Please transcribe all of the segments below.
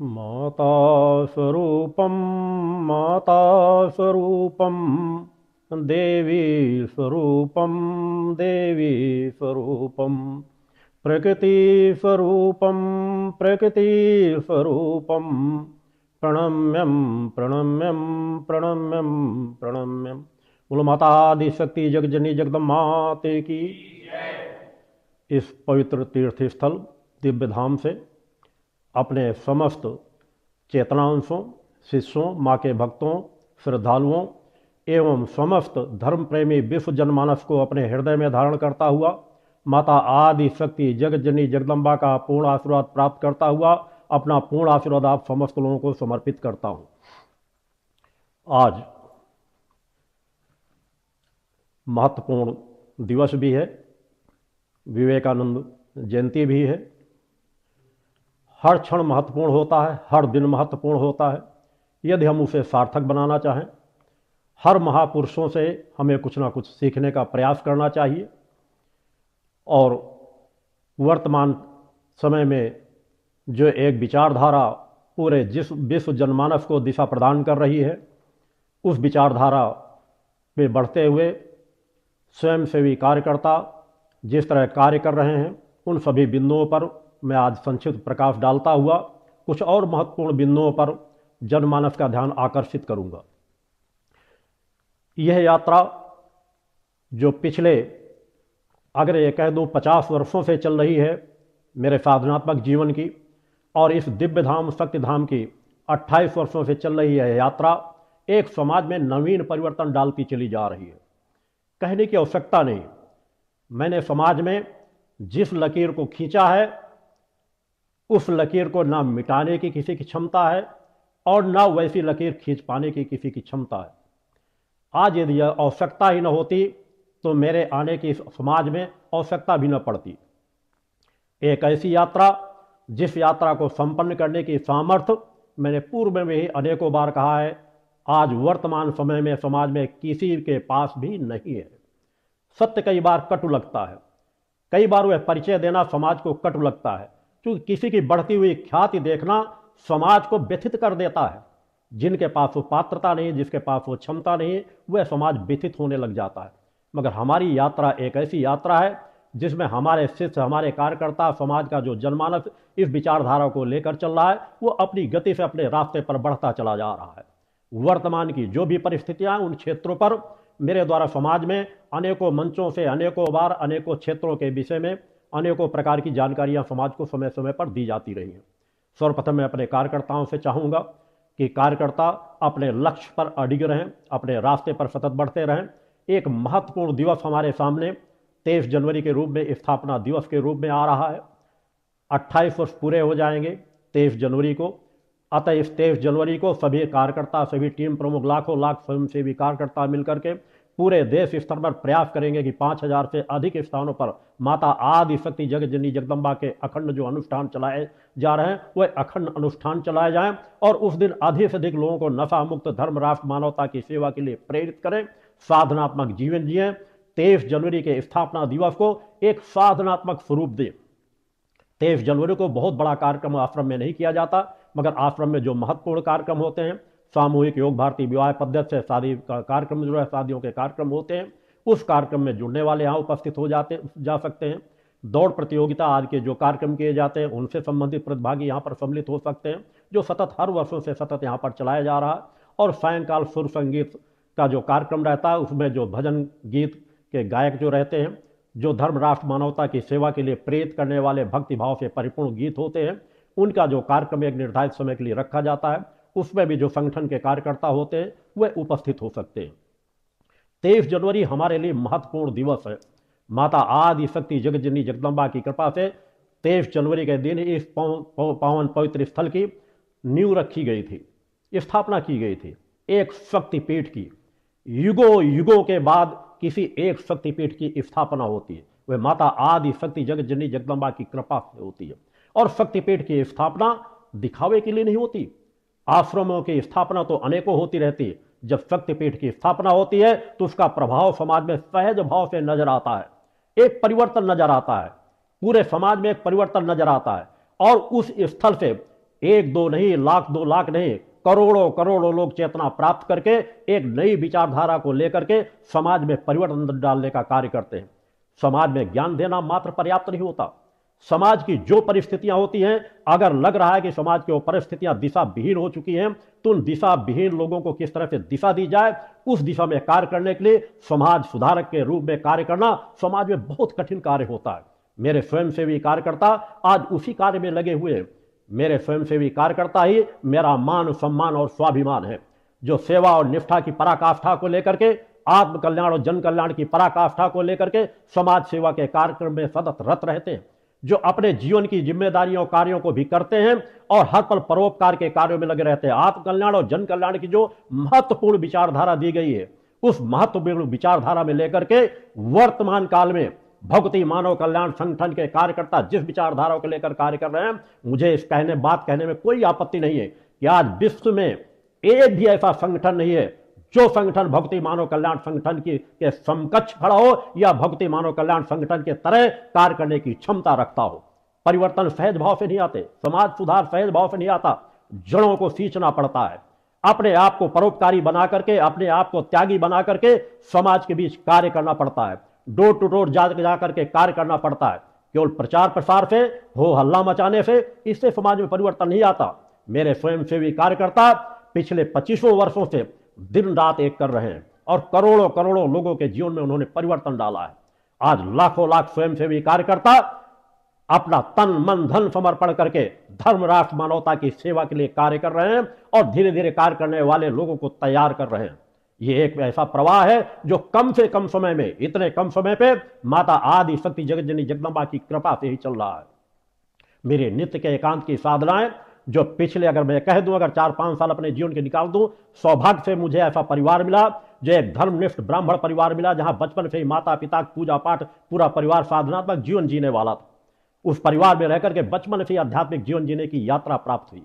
माता स्वरूपम माता स्वरूपम देवी स्वरूपम देवी स्वरूपम प्रकृति स्वरूपम प्रकृति स्वरूपम प्रणम्यम प्रणम्यम प्रणम्यम प्रणम्यम। बोलो माता आदि शक्ति जगजननी जगदम्बा माते की। इस पवित्र तीर्थ स्थल दिव्य धाम से अपने समस्त चेतनांशों, शिष्यों, माँ के भक्तों, श्रद्धालुओं एवं समस्त धर्म प्रेमी विश्व जनमानस को अपने हृदय में धारण करता हुआ माता आदि शक्ति जगजननी जगदम्बा का पूर्ण आशीर्वाद प्राप्त करता हुआ अपना पूर्ण आशीर्वाद आप समस्त लोगों को समर्पित करता हूँ। आज महत्वपूर्ण दिवस भी है, विवेकानंद जयंती भी है। हर क्षण महत्वपूर्ण होता है, हर दिन महत्वपूर्ण होता है यदि हम उसे सार्थक बनाना चाहें। हर महापुरुषों से हमें कुछ ना कुछ सीखने का प्रयास करना चाहिए और वर्तमान समय में जो एक विचारधारा पूरे जिस विश्व जनमानस को दिशा प्रदान कर रही है, उस विचारधारा में बढ़ते हुए स्वयंसेवी कार्यकर्ता जिस तरह कार्य कर रहे हैं, उन सभी बिंदुओं पर मैं आज संक्षिप्त प्रकाश डालता हुआ कुछ और महत्वपूर्ण बिंदुओं पर जनमानस का ध्यान आकर्षित करूंगा। यह यात्रा जो पिछले अगर ये कह दूँ 50 वर्षों से चल रही है मेरे साधनात्मक जीवन की, और इस दिव्य धाम शक्ति धाम की 28 वर्षों से चल रही है यात्रा, एक समाज में नवीन परिवर्तन डालती चली जा रही है। कहने की आवश्यकता नहीं, मैंने समाज में जिस लकीर को खींचा है उस लकीर को ना मिटाने की किसी की क्षमता है और ना वैसी लकीर खींच पाने की किसी की क्षमता है। आज यदि यह आवश्यकता ही न होती तो मेरे आने की समाज में आवश्यकता भी न पड़ती। एक ऐसी यात्रा जिस यात्रा को संपन्न करने की सामर्थ्य मैंने पूर्व में ही अनेकों बार कहा है, आज वर्तमान समय में समाज में किसी के पास भी नहीं है। सत्य कई बार कटु लगता है, कई बार वह परिचय देना समाज को कटु लगता है, क्योंकि किसी की बढ़ती हुई ख्याति देखना समाज को व्यथित कर देता है। जिनके पास वो पात्रता नहीं, जिसके पास वो क्षमता नहीं, वह समाज व्यथित होने लग जाता है। मगर हमारी यात्रा एक ऐसी यात्रा है जिसमें हमारे शिष्य, हमारे कार्यकर्ता, समाज का जो जनमानस इस विचारधारा को लेकर चल रहा है, वो अपनी गति से अपने रास्ते पर बढ़ता चला जा रहा है। वर्तमान की जो भी परिस्थितियां, उन क्षेत्रों पर मेरे द्वारा समाज में अनेकों मंचों से अनेकों बार अनेकों क्षेत्रों के विषय में अनेकों प्रकार की जानकारियां समाज को समय समय पर दी जाती रही हैं। सर्वप्रथम मैं अपने कार्यकर्ताओं से चाहूँगा कि कार्यकर्ता अपने लक्ष्य पर अडिग रहें, अपने रास्ते पर सतत बढ़ते रहें। एक महत्वपूर्ण दिवस हमारे सामने 23 जनवरी के रूप में, स्थापना दिवस के रूप में आ रहा है। 28 वर्ष पूरे हो जाएंगे 23 जनवरी को। अतः इस 23 जनवरी को सभी कार्यकर्ता, सभी टीम प्रमुख, लाखों लाख स्वयंसेवी कार्यकर्ता मिलकर के पूरे देश स्तर पर प्रयास करेंगे कि 5000 से अधिक स्थानों पर माता आदि शक्ति जगजननी जगदम्बा के अखंड जो अनुष्ठान चलाए जा रहे हैं, वह अखंड अनुष्ठान चलाए जाएं और उस दिन अधिक से अधिक लोगों को नशा मुक्त धर्म, राष्ट्र, मानवता की सेवा के लिए प्रेरित करें, साधनात्मक जीवन जिएं। 23 जनवरी के स्थापना दिवस को एक साधनात्मक स्वरूप दें। 23 जनवरी को बहुत बड़ा कार्यक्रम आश्रम में नहीं किया जाता, मगर आश्रम में जो महत्वपूर्ण कार्यक्रम होते हैं, सामूहिक योग भारती विवाह पद्धति से शादी का कार्यक्रम जो है, शादियों के कार्यक्रम होते हैं, उस कार्यक्रम में जुड़ने वाले यहाँ उपस्थित हो जा सकते हैं। दौड़ प्रतियोगिता आज के जो कार्यक्रम किए जाते हैं उनसे संबंधित प्रतिभागी यहाँ पर सम्मिलित हो सकते हैं, जो सतत हर वर्षों से सतत यहाँ पर चलाया जा रहा है। और सायंकाल सुर संगीत का जो कार्यक्रम रहता है, उसमें जो भजन गीत के गायक जो रहते हैं, जो धर्म, राष्ट्र, मानवता की सेवा के लिए प्रेरित करने वाले भक्ति भाव से परिपूर्ण गीत होते हैं, उनका जो कार्यक्रम एक निर्धारित समय के लिए रखा जाता है, उसमें भी जो संगठन के कार्यकर्ता होते हैं वे उपस्थित हो सकते हैं। 23 जनवरी हमारे लिए महत्वपूर्ण दिवस है। माता आदि शक्ति जगजननी जगदम्बा की कृपा से 23 जनवरी के दिन इस पावन पवित्र स्थल की नींव रखी गई थी, स्थापना की गई थी एक शक्तिपीठ की। युगों युगों के बाद किसी एक शक्तिपीठ की स्थापना होती है, वह माता आदि शक्ति जगजननी जगदम्बा की कृपा से होती है। और शक्तिपीठ की स्थापना दिखावे के लिए नहीं होती। आश्रमों की स्थापना तो अनेकों होती रहती है, जब शक्तिपीठ की स्थापना होती है तो उसका प्रभाव समाज में सहज भाव से नजर आता है, एक परिवर्तन नजर आता है, पूरे समाज में एक परिवर्तन नजर आता है। और उस स्थल से एक दो नहीं, लाख दो लाख नहीं, करोड़ों करोड़ों लोग चेतना प्राप्त करके एक नई विचारधारा को लेकर के समाज में परिवर्तन डालने का कार्य करते हैं। समाज में ज्ञान देना मात्र पर्याप्त नहीं होता। समाज की जो परिस्थितियां होती हैं, अगर लग रहा है कि समाज की वो परिस्थितियां दिशा विहीन हो चुकी हैं, तो उन दिशा विहीन लोगों को किस तरह से दिशा दी जाए, उस दिशा में कार्य करने के लिए समाज सुधारक के रूप में कार्य करना समाज में बहुत कठिन कार्य होता है। मेरे स्वयंसेवी कार्यकर्ता आज उसी कार्य में लगे हुए हैं। मेरे स्वयंसेवी कार्यकर्ता ही मेरा मान, सम्मान और स्वाभिमान है, जो सेवा और निष्ठा की पराकाष्ठा को लेकर के, आत्म कल्याण और जन कल्याण की पराकाष्ठा को लेकर के समाज सेवा के कार्यक्रम में सतत रत रहते हैं, जो अपने जीवन की जिम्मेदारियों कार्यों को भी करते हैं और हर पल परोपकार के कार्यों में लगे रहते हैं। आत्म कल्याण और जन कल्याण की जो महत्वपूर्ण विचारधारा दी गई है, उस महत्वपूर्ण विचारधारा में लेकर के वर्तमान काल में भक्ति मानव कल्याण संगठन के कार्यकर्ता जिस विचारधारा को लेकर कार्य कर रहे हैं, मुझे इस बात कहने में कोई आपत्ति नहीं है कि आज विश्व में एक भी ऐसा संगठन नहीं है जो संगठन भक्ति मानव कल्याण संगठन के समकक्ष खड़ा हो या भक्ति मानव कल्याण संगठन के तरह कार्य करने की क्षमता रखता हो। परिवर्तन सहज भाव से नहीं आते, समाज सुधार सहज भाव से नहीं आता, जड़ों को सींचना पड़ता है। अपने आप को परोपकारी बना करके, अपने आप को त्यागी बना करके समाज के बीच कार्य करना पड़ता है। डोर टू डोर जा करके कार्य करना पड़ता है। केवल प्रचार प्रसार से, हो हल्ला मचाने से, इससे समाज में परिवर्तन नहीं आता। मेरे स्वयंसेवी कार्यकर्ता पिछले 25 वर्षों से दिन रात एक कर रहे हैं और करोड़ों करोड़ों लोगों के जीवन में उन्होंने परिवर्तन डाला है। आज लाखों लाख स्वयंसेवी कार्यकर्ता अपना तन मन धन समर्पण करके धर्म राष्ट्र मानवता की सेवा के लिए कार्य कर रहे हैं और धीरे धीरे कार्य करने वाले लोगों को तैयार कर रहे हैं। ये एक ऐसा प्रवाह है जो कम से कम समय में, इतने कम समय पे माता आदि शक्ति जगत जननी जगदम्बा की कृपा से ही चल रहा है। मेरे नित्य के एकांत की साधनाएं जो पिछले, अगर मैं कह दूं, अगर 4-5 साल अपने जीवन के निकाल दूं, सौभाग्य से मुझे ऐसा परिवार मिला जो एक धर्मनिष्ठ ब्राह्मण परिवार मिला, जहां बचपन से ही माता पिता पूजा पाठ पूरा परिवार साधनात्मक जीवन जीने वाला था। उस परिवार में रहकर के बचपन से आध्यात्मिक जीवन जीने की यात्रा प्राप्त हुई।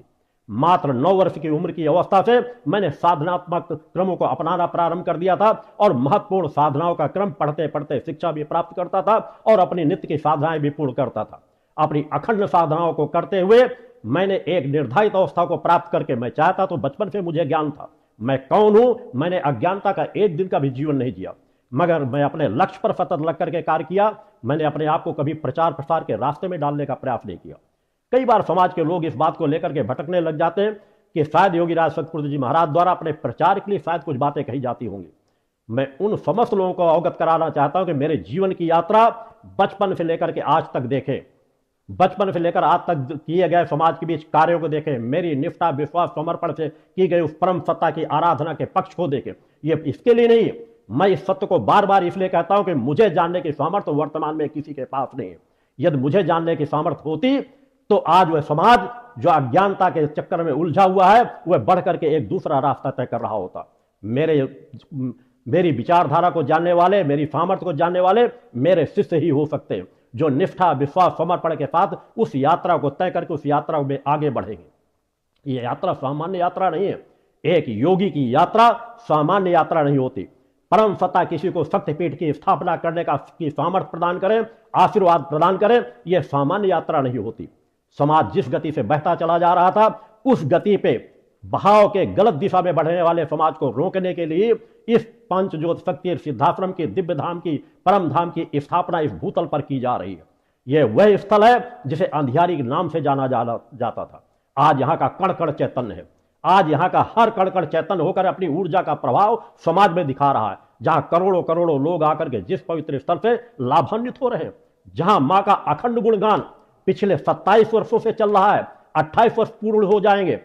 मात्र 9 वर्ष की उम्र की अवस्था से मैंने साधनात्मक क्रमों को अपनाना प्रारंभ कर दिया था और महत्वपूर्ण साधनाओं का क्रम पढ़ते पढ़ते शिक्षा भी प्राप्त करता था और अपनी नित्य की साधनाएं भी पूर्ण करता था। अपनी अखंड साधनाओं को करते हुए मैंने एक निर्धारित अवस्था को प्राप्त करके, मैं चाहता तो बचपन से मुझे ज्ञान था मैं कौन हूं, मैंने अज्ञानता का एक दिन का भी जीवन नहीं जिया, मगर मैं अपने लक्ष्य पर सतत लग करके कार्य किया। मैंने अपने आप को कभी प्रचार प्रसार के रास्ते में डालने का प्रयास नहीं किया। कई बार समाज के लोग इस बात को लेकर के भटकने लग जाते हैं कि शायद योगीराज सतपुरुष जी महाराज द्वारा अपने प्रचार के लिए शायद कुछ बातें कही जाती होंगी। मैं उन समस्त लोगों को अवगत कराना चाहता हूं कि मेरे जीवन की यात्रा बचपन से लेकर के आज तक देखें, बचपन से लेकर आज तक किए गए समाज के बीच कार्यों को देखें, मेरी निष्ठा विश्वास समर्पण से की गई उस परम सत्ता की आराधना के पक्ष को देखें। ये इसके लिए नहीं, मैं इस सत्य को बार बार इसलिए कहता हूं कि मुझे जानने की सामर्थ्य वर्तमान में किसी के पास नहीं है। यदि मुझे जानने की सामर्थ्य होती तो आज वह समाज जो अज्ञानता के चक्कर में उलझा हुआ है, वह बढ़ करके एक दूसरा रास्ता तय कर रहा होता। मेरी विचारधारा को जानने वाले, मेरी सामर्थ्य को जानने वाले मेरे शिष्य ही हो सकते हैं, जो निष्ठा विश्वास समर्पण के साथ उस यात्रा को तय करके उस यात्रा में आगे बढ़ेंगे। यह यात्रा सामान्य यात्रा नहीं है। एक योगी की यात्रा सामान्य यात्रा नहीं होती। परम सत्ता किसी को शक्तिपीठ की स्थापना करने की सामर्थ्य प्रदान करे, आशीर्वाद प्रदान करे, यह सामान्य यात्रा नहीं होती। समाज जिस गति से बहता चला जा रहा था, उस गति पे बहाव के गलत दिशा में बढ़ने वाले समाज को रोकने के लिए इस पंच ज्योत शक्ति सिद्धाश्रम की दिव्य धाम की परम धाम की स्थापना इस भूतल पर की जा रही है। यह वह स्थल है जिसे अंधियारी के नाम से जाना जाता था। आज यहाँ का कण कण चैतन्य है। आज यहाँ का हर कण कण चैतन्य होकर अपनी ऊर्जा का प्रभाव समाज में दिखा रहा है, जहां करोड़ों करोड़ों लोग आकर के जिस पवित्र स्थल से लाभान्वित हो रहे हैं, जहां मां का अखंड गुणगान पिछले 27 वर्षों से चल रहा है, 28 वर्ष पूर्ण हो जाएंगे।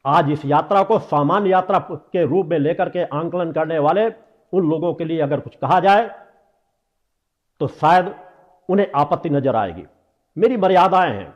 आज इस यात्रा को सामान्य यात्रा के रूप में लेकर के आंकलन करने वाले उन लोगों के लिए अगर कुछ कहा जाए तो शायद उन्हें आपत्ति नजर आएगी। मेरी मर्यादाएं हैं,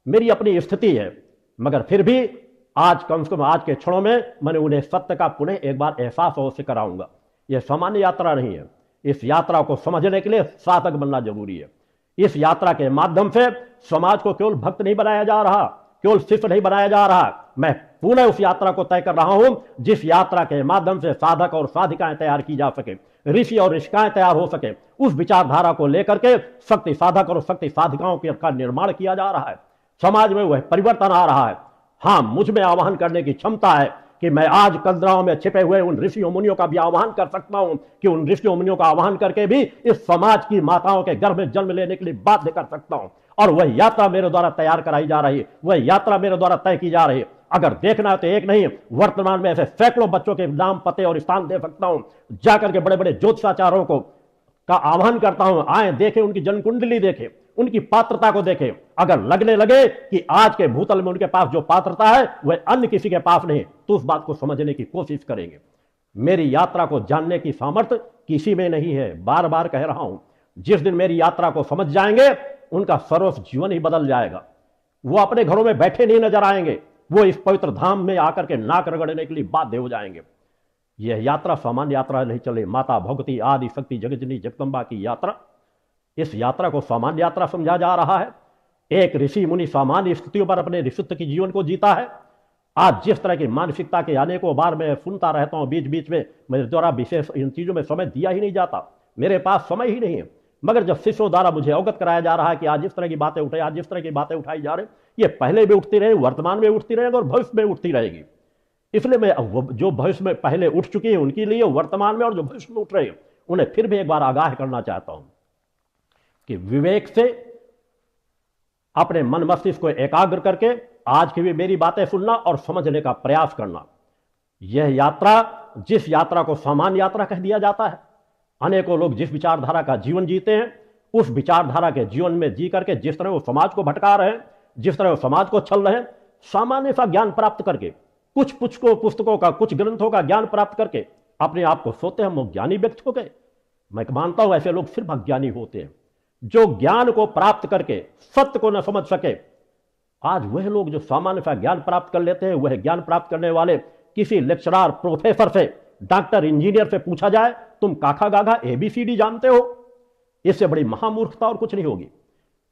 मेरी अपनी स्थिति है, मगर फिर भी आज कम से कम आज के क्षणों में मैंने उन्हें सत्य का पुनः एक बार एहसास अवश्य कराऊंगा। यह सामान्य यात्रा नहीं है। इस यात्रा को समझने के लिए साधक बनना जरूरी है। इस यात्रा के माध्यम से समाज को केवल भक्त नहीं बनाया जा रहा, केवल शिष्य नहीं बनाया जा रहा। मैं पुनः उस यात्रा को तय कर रहा हूं जिस यात्रा के माध्यम से साधक और साधिकाएं तैयार की जा सके, ऋषि और ऋषिकाएं तैयार हो सके। उस विचारधारा को लेकर के शक्ति साधक और शक्ति साधिकाओं का निर्माण किया जा रहा है। समाज में वह परिवर्तन आ रहा है। हां, मुझ में आवाहन करने की क्षमता है कि मैं आज कलद्राओं में छिपे हुए उन ऋषियों मुनियों का भी आह्वान कर सकता हूं, कि उन ऋषियों मुनियों का आह्वान करके भी इस समाज की माताओं के गर्भ में जन्म लेने के लिए बाध्य कर सकता हूं। और वह यात्रा मेरे द्वारा तैयार कराई जा रही है, वह यात्रा मेरे द्वारा तय की जा रही है। अगर देखना है तो एक नहीं, वर्तमान में ऐसे सैकड़ों बच्चों के नाम, पते और स्थान दे सकता हूं। जाकर के बड़े बड़े ज्योतिषाचार्यों को का आह्वान करता हूं, आए देखें, उनकी जन्म कुंडली देखें, उनकी पात्रता को देखें। अगर लगने लगे कि आज के भूतल में उनके पास जो पात्रता है वह अन्य किसी के पास नहीं, तो उस बात को समझने की कोशिश करेंगे। मेरी यात्रा को जानने की सामर्थ्य किसी में नहीं है। बार बार कह रहा हूं, जिस दिन मेरी यात्रा को समझ जाएंगे उनका सर्व जीवन ही बदल जाएगा। वो अपने घरों में बैठे नहीं नजर आएंगे, वो इस पवित्र धाम में आकर के नाक रगड़ने के लिए बाध्य हो जाएंगे। यह यात्रा सामान्य यात्रा नहीं चले, माता भगवती आदि शक्ति जगजननी जगदम्बा की यात्रा, इस यात्रा को सामान्य यात्रा समझा जा रहा है। एक ऋषि मुनि सामान्य स्थितियों पर अपने ऋषित्व की जीवन को जीता है। आज जिस तरह की मानसिकता के अनेकों बार मैं सुनता रहता हूं, बीच बीच में मेरे द्वारा विशेष इन चीजों में समय दिया ही नहीं जाता, मेरे पास समय ही नहीं है। मगर जब शिष्यों द्वारा मुझे अवगत कराया जा रहा है कि आज जिस तरह की बातें उठाई, आज जिस तरह की बातें उठाई जा रही, ये पहले भी उठती रही, वर्तमान में उठती रहेगी और भविष्य में उठती रहेगी। इसलिए मैं जो भविष्य में पहले उठ चुकी है उनके लिए, वर्तमान में और जो भविष्य में उठ रहे हैं उन्हें फिर भी एक बार आगाह करना चाहता हूं कि विवेक से अपने मन मस्तिष्क को एकाग्र करके आज की भी मेरी बातें सुनना और समझने का प्रयास करना। यह यात्रा, जिस यात्रा को सामान्य यात्रा कह दिया जाता है, अनेकों लोग जिस विचारधारा का जीवन जीते हैं, उस विचारधारा के जीवन में जी करके जिस तरह वो समाज को भटका रहे हैं, जिस तरह वो समाज को छल रहे हैं, सामान्य सा ज्ञान प्राप्त करके, कुछ पुस्तकों का, कुछ ग्रंथों का ज्ञान प्राप्त करके अपने आप को सोते हम ज्ञानी व्यक्ति हो गए। मैं मानता हूं ऐसे लोग सिर्फ अज्ञानी होते हैं, जो ज्ञान को प्राप्त करके सत्य को न समझ सके। आज वह लोग जो सामान्य सा ज्ञान प्राप्त कर लेते हैं, वह ज्ञान प्राप्त करने वाले किसी लेक्चरर, प्रोफेसर से, डॉक्टर, इंजीनियर से पूछा जाए तुम काखा गाघा ABCD जानते हो, इससे बड़ी महामूर्खता और कुछ नहीं होगी।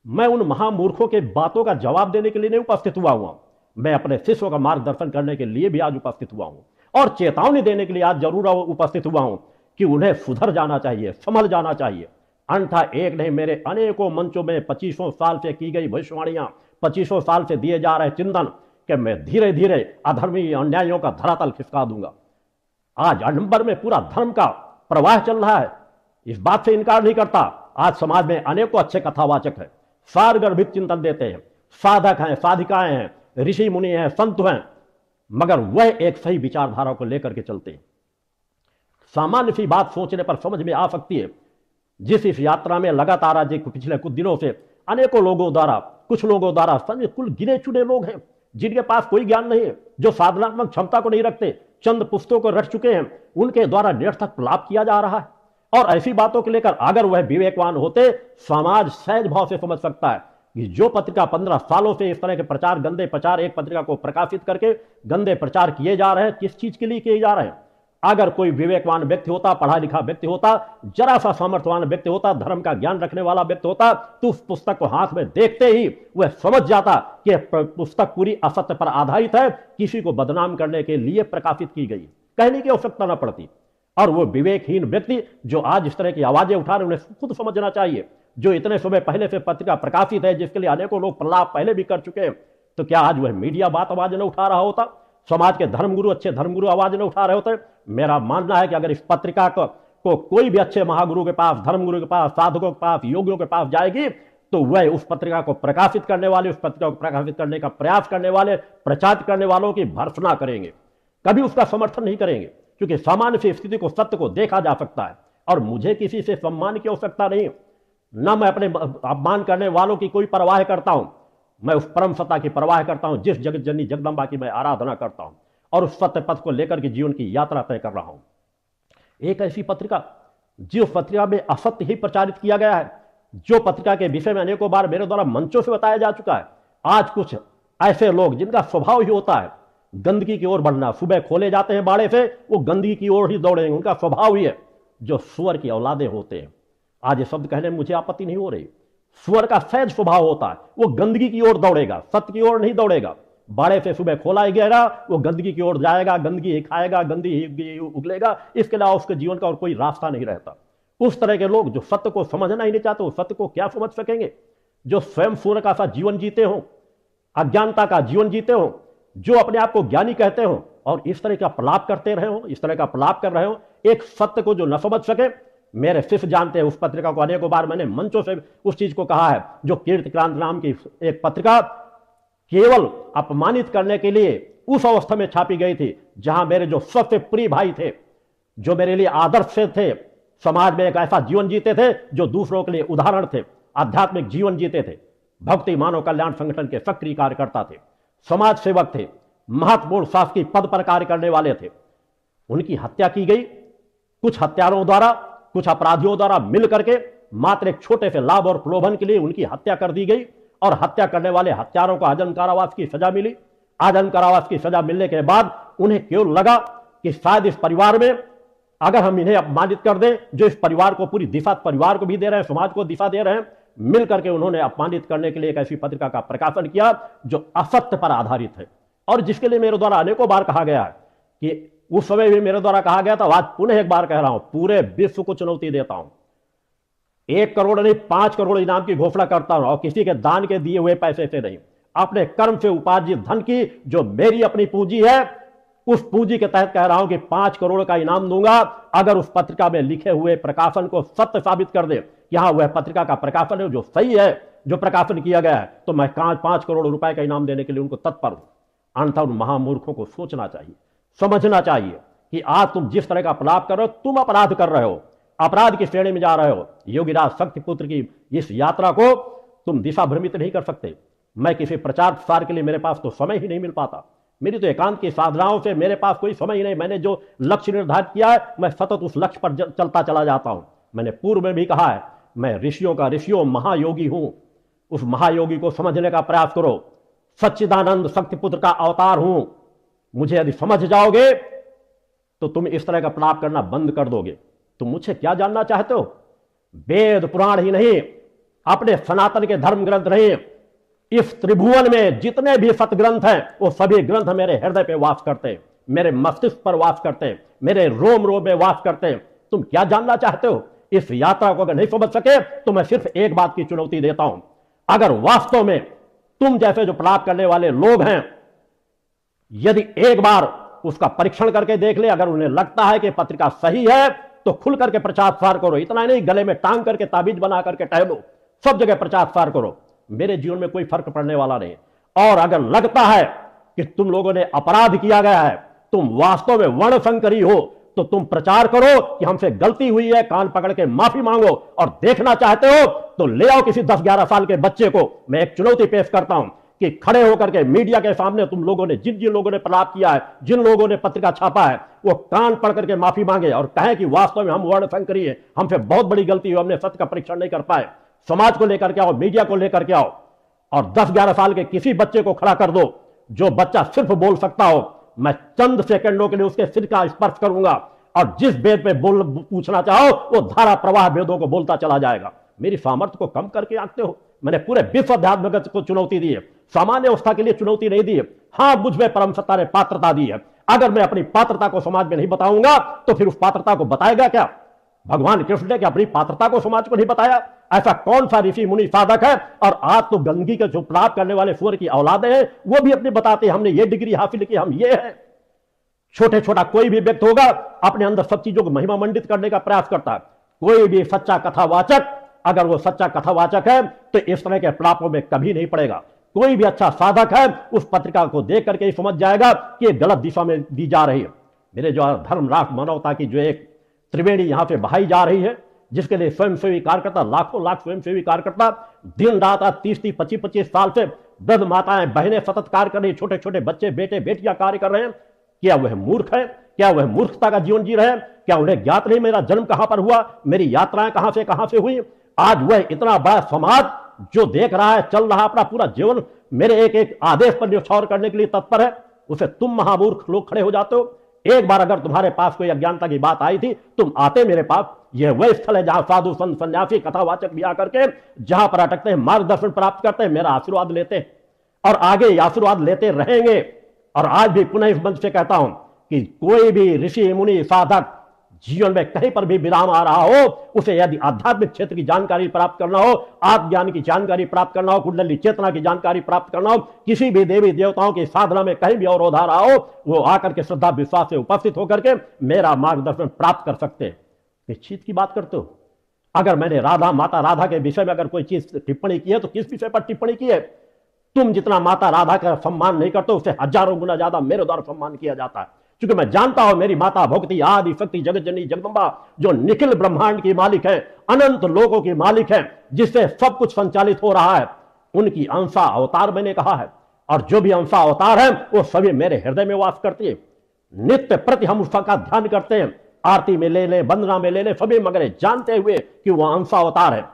मैं उन महामूर्खों के बातों का जवाब देने के लिए नहीं उपस्थित हुआ हूं, मैं अपने शिष्यों का मार्गदर्शन करने के लिए भी आज उपस्थित हुआ हूं और चेतावनी देने के लिए आज जरूर उपस्थित हुआ हूं कि उन्हें सुधर जाना चाहिए, संभल जाना चाहिए। अन्यथा एक नहीं, मेरे अनेकों मंचों में 2500 साल से की गई भविष्यवाणियां, 2500 साल से दिए जा रहे चिंतन कि मैं धीरे धीरे अधर्मी अन्यायों का धरातल खिसका दूंगा। आज अडंबर में पूरा धर्म का प्रवाह चल रहा है, इस बात से इनकार नहीं करता। आज समाज में अनेकों अच्छे कथावाचक हैं, सारगर्भित चिंतन देते हैं, साधक हैं, साधिकाएं हैं, ऋषि मुनि हैं, संत हैं, मगर वह एक सही विचारधारा को लेकर के चलते हैं। सामान्य सी बात सोचने पर समझ में आ सकती है। जिस इस यात्रा में लगातार आज पिछले कुछ दिनों से अनेकों लोगों द्वारा, कुछ लोगों द्वारा, कुल गिने चुने लोग हैं जिनके पास कोई ज्ञान नहीं है, जो साधनात्मक क्षमता को नहीं रखते, चंद पुस्तकों को रट चुके हैं, उनके द्वारा निरर्थक लाभ किया जा रहा है। और ऐसी बातों को लेकर अगर वह विवेकवान होते, समाज सहज भाव से समझ सकता है कि जो पत्रिका 15 सालों से इस तरह के प्रचार, गंदे प्रचार, एक पत्रिका को प्रकाशित करके गंदे प्रचार किए जा रहे हैं, किस चीज के लिए किए जा रहे हैं। अगर कोई विवेकवान व्यक्ति होता, पढ़ा लिखा व्यक्ति होता, जरा सा सामर्थ्यवान व्यक्ति होता, धर्म का ज्ञान रखने वाला व्यक्ति होता, तो उस पुस्तक को हाथ में देखते ही वह समझ जाता कि पुस्तक पूरी असत्य पर आधारित है, किसी को बदनाम करने के लिए प्रकाशित की गई, कहने की आवश्यकता न पड़ती। और वो विवेकहीन व्यक्ति जो आज इस तरह की आवाजें उठा रहे, उन्हें खुद समझना चाहिए। जो इतने समय पहले से पत्रिका प्रकाशित है, जिसके लिए अनेकों लोग प्रलाप पहले भी कर चुके हैं, तो क्या आज वह मीडिया बात आवाज न उठा रहा होता? समाज के धर्मगुरु, अच्छे धर्मगुरु आवाज न उठा रहे होते? मेरा मानना है कि अगर इस पत्रिका को कोई भी अच्छे महागुरु के पास, धर्मगुरु के पास, साधकों के पास, योगियों के पास जाएगी, तो वह उस पत्रिका को प्रकाशित करने वाले, उस पत्रिका को प्रकाशित करने का प्रयास करने वाले, प्रचार करने वालों की भर्त्सना करेंगे, कभी उसका समर्थन नहीं करेंगे। क्योंकि सामान्य से स्थिति को, सत्य को देखा जा सकता है। और मुझे किसी से सम्मान की आवश्यकता नहीं, न मैं अपने अपमान करने वालों की कोई परवाह करता हूं। मैं उस परम सत्ता की परवाह करता हूं जिस जगत जननी जगदम्बा की मैं आराधना करता हूं, और उस सत्य पथ को लेकर के जीवन की यात्रा तय कर रहा हूं। एक ऐसी पत्रिका जिस पत्रिका में असत्य ही प्रचारित किया गया है, जो पत्रिका के विषय में अनेकों बार मेरे द्वारा मंचों से बताया जा चुका है। आज कुछ ऐसे लोग जिनका स्वभाव ही होता है गंदगी की ओर बढ़ना, सुबह खोले जाते हैं बाड़े से, वो गंदगी की ओर ही दौड़ेंगे, उनका स्वभाव ही है। जो सुअर की औलादे होते हैं, आज ये शब्द कहने में मुझे आपत्ति नहीं हो रही, सुअर का सहज स्वभाव होता है, वो गंदगी की ओर दौड़ेगा, सत्य की ओर नहीं दौड़ेगा। बाड़े से सुबह खोला ही गया, वो गंदगी की ओर जाएगा, गंदगी ही खाएगा, गंदगी ही उगलेगा, इसके अलावा उसके जीवन का और कोई रास्ता नहीं रहता। उस तरह के लोग जो सत्य को समझना ही नहीं चाहते, वो सत्य को क्या समझ सकेंगे? जो स्वयं सुअर का सा जीवन जीते हो, अज्ञानता का जीवन जीते हो, जो अपने आप को ज्ञानी कहते हो और इस तरह का प्रलाप करते रहे हो, इस तरह का प्रलाप कर रहे हो, एक सत्य को जो न समझ सके। मेरे शिष्य जानते हैं, उस पत्रिका को अनेकों बार मैंने मंचों से उस चीज को कहा है, जो कीर्तिक्रांत नाम की एक पत्रिका केवल अपमानित करने के लिए उस अवस्था में छापी गई थी, जहां मेरे जो सबसे प्रिय भाई थे, जो मेरे लिए आदर्श थे, समाज में एक ऐसा जीवन जीते थे जो दूसरों के लिए उदाहरण थे, आध्यात्मिक जीवन जीते थे, भक्ति मानव कल्याण संगठन के सक्रिय कार्यकर्ता थे, समाज सेवक थे, महत्वपूर्ण शासकीय पद पर कार्य करने वाले थे, उनकी हत्या की गई। कुछ हत्यारों द्वारा, कुछ अपराधियों द्वारा मिल करके मात्र एक छोटे से लाभ और प्रलोभन के लिए उनकी हत्या कर दी गई और हत्या करने वाले हत्यारों को आजीवन कारावास की सजा मिली। आजीवन कारावास की सजा मिलने के बाद उन्हें क्यों लगा कि शायद इस परिवार में अगर हम इन्हें अपमानित कर दें, जो इस परिवार को पूरी दिशा, परिवार को भी दे रहे हैं, समाज को दिशा दे रहे हैं, मिल करके उन्होंने अपमानित करने के लिए एक ऐसी पत्रिका का प्रकाशन किया जो असत्य पर आधारित है और जिसके लिए मेरे द्वारा अनेकों बार कहा गया है कि उस समय भी मेरे द्वारा कहा गया था, आज पुनः एक बार कह रहा हूं, पूरे विश्व को चुनौती देता हूं। 1 करोड़ नहीं 5 करोड़ इनाम की घोषणा करता हूं और किसी के दान के दिए हुए पैसे से नहीं, अपने कर्म से उपार्जित धन की जो मेरी अपनी पूंजी है, उस पूंजी के तहत कह रहा हूं कि 5 करोड़ का इनाम दूंगा अगर उस पत्रिका में लिखे हुए प्रकाशन को सत्य साबित कर दे कि हाँ वह पत्रिका का प्रकाशन है जो सही है, जो प्रकाशन किया गया है, तो मैं 5 करोड़ रुपए का इनाम देने के लिए उनको तत्पर हूं। अन्यथा उन महामूर्खों को सोचना चाहिए, समझना चाहिए कि आज तुम जिस तरह का प्रलाप कर रहे हो, तुम अपराध कर रहे हो, अपराध की श्रेणी में जा रहे हो। योगीराज शक्तिपुत्र की इस यात्रा को तुम दिशा भ्रमित नहीं कर सकते। मैं किसी प्रचार प्रसार के लिए मेरे पास तो समय ही नहीं मिल पाता, मेरी तो एकांत की साधनाओं से मेरे पास कोई समय ही नहीं। मैंने जो लक्ष्य निर्धारित किया है, मैं सतत उस लक्ष्य पर चलता चला जाता हूं। मैंने पूर्व में भी कहा है, मैं ऋषियों का ऋषियों महायोगी हूं। उस महायोगी को समझने का प्रयास करो। सच्चिदानंद शक्तिपुत्र का अवतार हूं। मुझे यदि समझ जाओगे तो तुम इस तरह का प्रलाप करना बंद कर दोगे। तुम मुझसे क्या जानना चाहते हो? वेद पुराण ही नहीं, अपने सनातन के धर्म ग्रंथ नहीं, इस त्रिभुवन में जितने भी सतग्रंथ हैं वो सभी ग्रंथ मेरे हृदय पे वास करते हैं, मेरे मस्तिष्क पर वास करते हैं, मेरे रोम रोम में वास करते हैं। तुम क्या जानना चाहते हो? इस यात्रा को अगर नहीं समझ सके तो मैं सिर्फ एक बात की चुनौती देता हूं, अगर वास्तव में तुम जैसे जो प्रलाप करने वाले लोग हैं, यदि एक बार उसका परीक्षण करके देख ले, अगर उन्हें लगता है कि पत्रिका सही है तो खुल करके प्रचार प्रसार करो। इतना नहीं गले में टांग करके ताबीज बना करके टहलो, सब जगह प्रचार प्रसार करो। मेरे जीवन में कोई फर्क पड़ने वाला नहीं। और अगर लगता है कि तुम लोगों ने अपराध किया गया है, तुम वास्तव में वर्णशंकरी हो, तो तुम प्रचार करो कि हमसे गलती हुई है, कान पकड़ के माफी मांगो। और देखना चाहते हो तो ले आओ किसी 10-11 साल के बच्चे को। मैं एक चुनौती पेश करता हूं कि खड़े होकर के मीडिया के सामने तुम लोगों ने जिन जिन लोगों ने प्रलाप किया है, जिन लोगों ने पत्रिका छापा है, वो कान पकड़ करके माफी मांगे और कहें कि वास्तव में हम वर्णशंकरी हैं, हमसे बहुत बड़ी गलती हुई, हमने सत्य का परीक्षण नहीं कर पाए। समाज को लेकर के आओ, मीडिया को लेकर के आओ और 10-11 साल के किसी बच्चे को खड़ा कर दो, जो बच्चा सिर्फ बोल सकता हो। मैं चंद सेकंडों के लिए उसके सिर का स्पर्श करूंगा और जिस वेद पे बोल पूछना चाहो वो धारा प्रवाह वेदों को बोलता चला जाएगा। मेरी सामर्थ्य को कम करके आंकते हो। मैंने पूरे विश्व अध्यात्म जगत को चुनौती दी है, सामान्य अवस्था के लिए चुनौती नहीं दी है। हां, मुझ में परम सत्ता ने पात्रता दी है। अगर मैं अपनी पात्रता को समाज में नहीं बताऊंगा तो फिर उस पात्रता को बताएगा क्या? भगवान कृष्ण ने क्या अपनी पात्रता को समाज को नहीं बताया? ऐसा कौन सा ऋषि मुनि साधक है? और आज तो गंदगी के जो प्रलाप करने वाले सुअर की औलादे हैं वो भी अपने बताते हैं हमने ये डिग्री हासिल की, हम ये है। छोटे छोटा कोई भी व्यक्ति होगा अपने अंदर सब चीजों को महिमा मंडित करने का प्रयास करता है। कोई भी सच्चा कथावाचक, अगर वो सच्चा कथावाचक है तो इस तरह के प्रलापों में कभी नहीं पड़ेगा। कोई भी अच्छा साधक है उस पत्रिका को देख करके ही समझ जाएगा कि ये गलत दिशा में दी जा रही है। मेरे जो धर्म राष्ट्र मानवता की जो एक त्रिवेणी यहां पे बहाई जा रही है, जिसके लिए स्वयंसेवी कार्यकर्ता, लाखों लाख स्वयंसेवी कार्यकर्ता दिन रात 30-30, 25-25 साल से वृद्ध माताएं बहनें सतत कार्य कर रही, छोटे छोटे बच्चे बेटे बेटियां कार्य कर रहे हैं। क्या वह मूर्ख है? क्या वह मूर्खता का जीवन जी रहे हैं? क्या उन्हें ज्ञात नहीं मेरा जन्म कहां पर हुआ, मेरी यात्राएं कहां से हुई? आज वह इतना बड़ा समाज जो देख रहा है, चल रहा अपना पूरा जीवन मेरे एक एक आदेश पर न्यौछावर करने के लिए तत्पर है, उसे तुम महामूर्ख लोग खड़े हो जाते हो। एक बार अगर तुम्हारे पास कोई अज्ञानता की बात आई थी, तुम आते मेरे पास। यह वह स्थल है जहां साधु संत सन्यासी कथावाचक भी आकर के जहां पर अटकते हैं, मार्गदर्शन प्राप्त करते हैं, मेरा आशीर्वाद लेते हैं और आगे आशीर्वाद लेते रहेंगे। और आज भी पुनः इस मंच से कहता हूं कि कोई भी ऋषि मुनि साधक जीवन में कहीं पर भी विराम आ रहा हो, उसे यदि आध्यात्मिक क्षेत्र की जानकारी प्राप्त करना हो, आत्मज्ञान की जानकारी प्राप्त करना हो, कुंडली चेतना की जानकारी प्राप्त करना हो, किसी भी देवी देवताओं की साधना में कहीं भी अवरोध आ रहा हो, वो आकर के श्रद्धा विश्वास से उपस्थित होकर के मेरा मार्गदर्शन प्राप्त कर सकते हैं। किस चीज की बात करते हो? अगर मैंने राधा, माता राधा के विषय में अगर कोई चीज टिप्पणी की है तो किस विषय पर टिप्पणी की है? तुम जितना माता राधा का सम्मान नहीं करते, उससे हजारों गुना ज्यादा मेरे द्वारा सम्मान किया जाता है। क्योंकि मैं जानता हूं मेरी माता भक्ति आदि शक्ति जगत जननी जगदम्बा, जो निखिल ब्रह्मांड की मालिक है, अनंत लोगों की मालिक है, जिससे सब कुछ संचालित हो रहा है, उनकी अंशा अवतार मैंने कहा है। और जो भी अंशा अवतार है वो सभी मेरे हृदय में वास करती है। नित्य प्रति हम उसका ध्यान करते हैं, आरती में ले ले, वंदना में ले ले, सभी मगर जानते हुए कि वह अंशा अवतार है।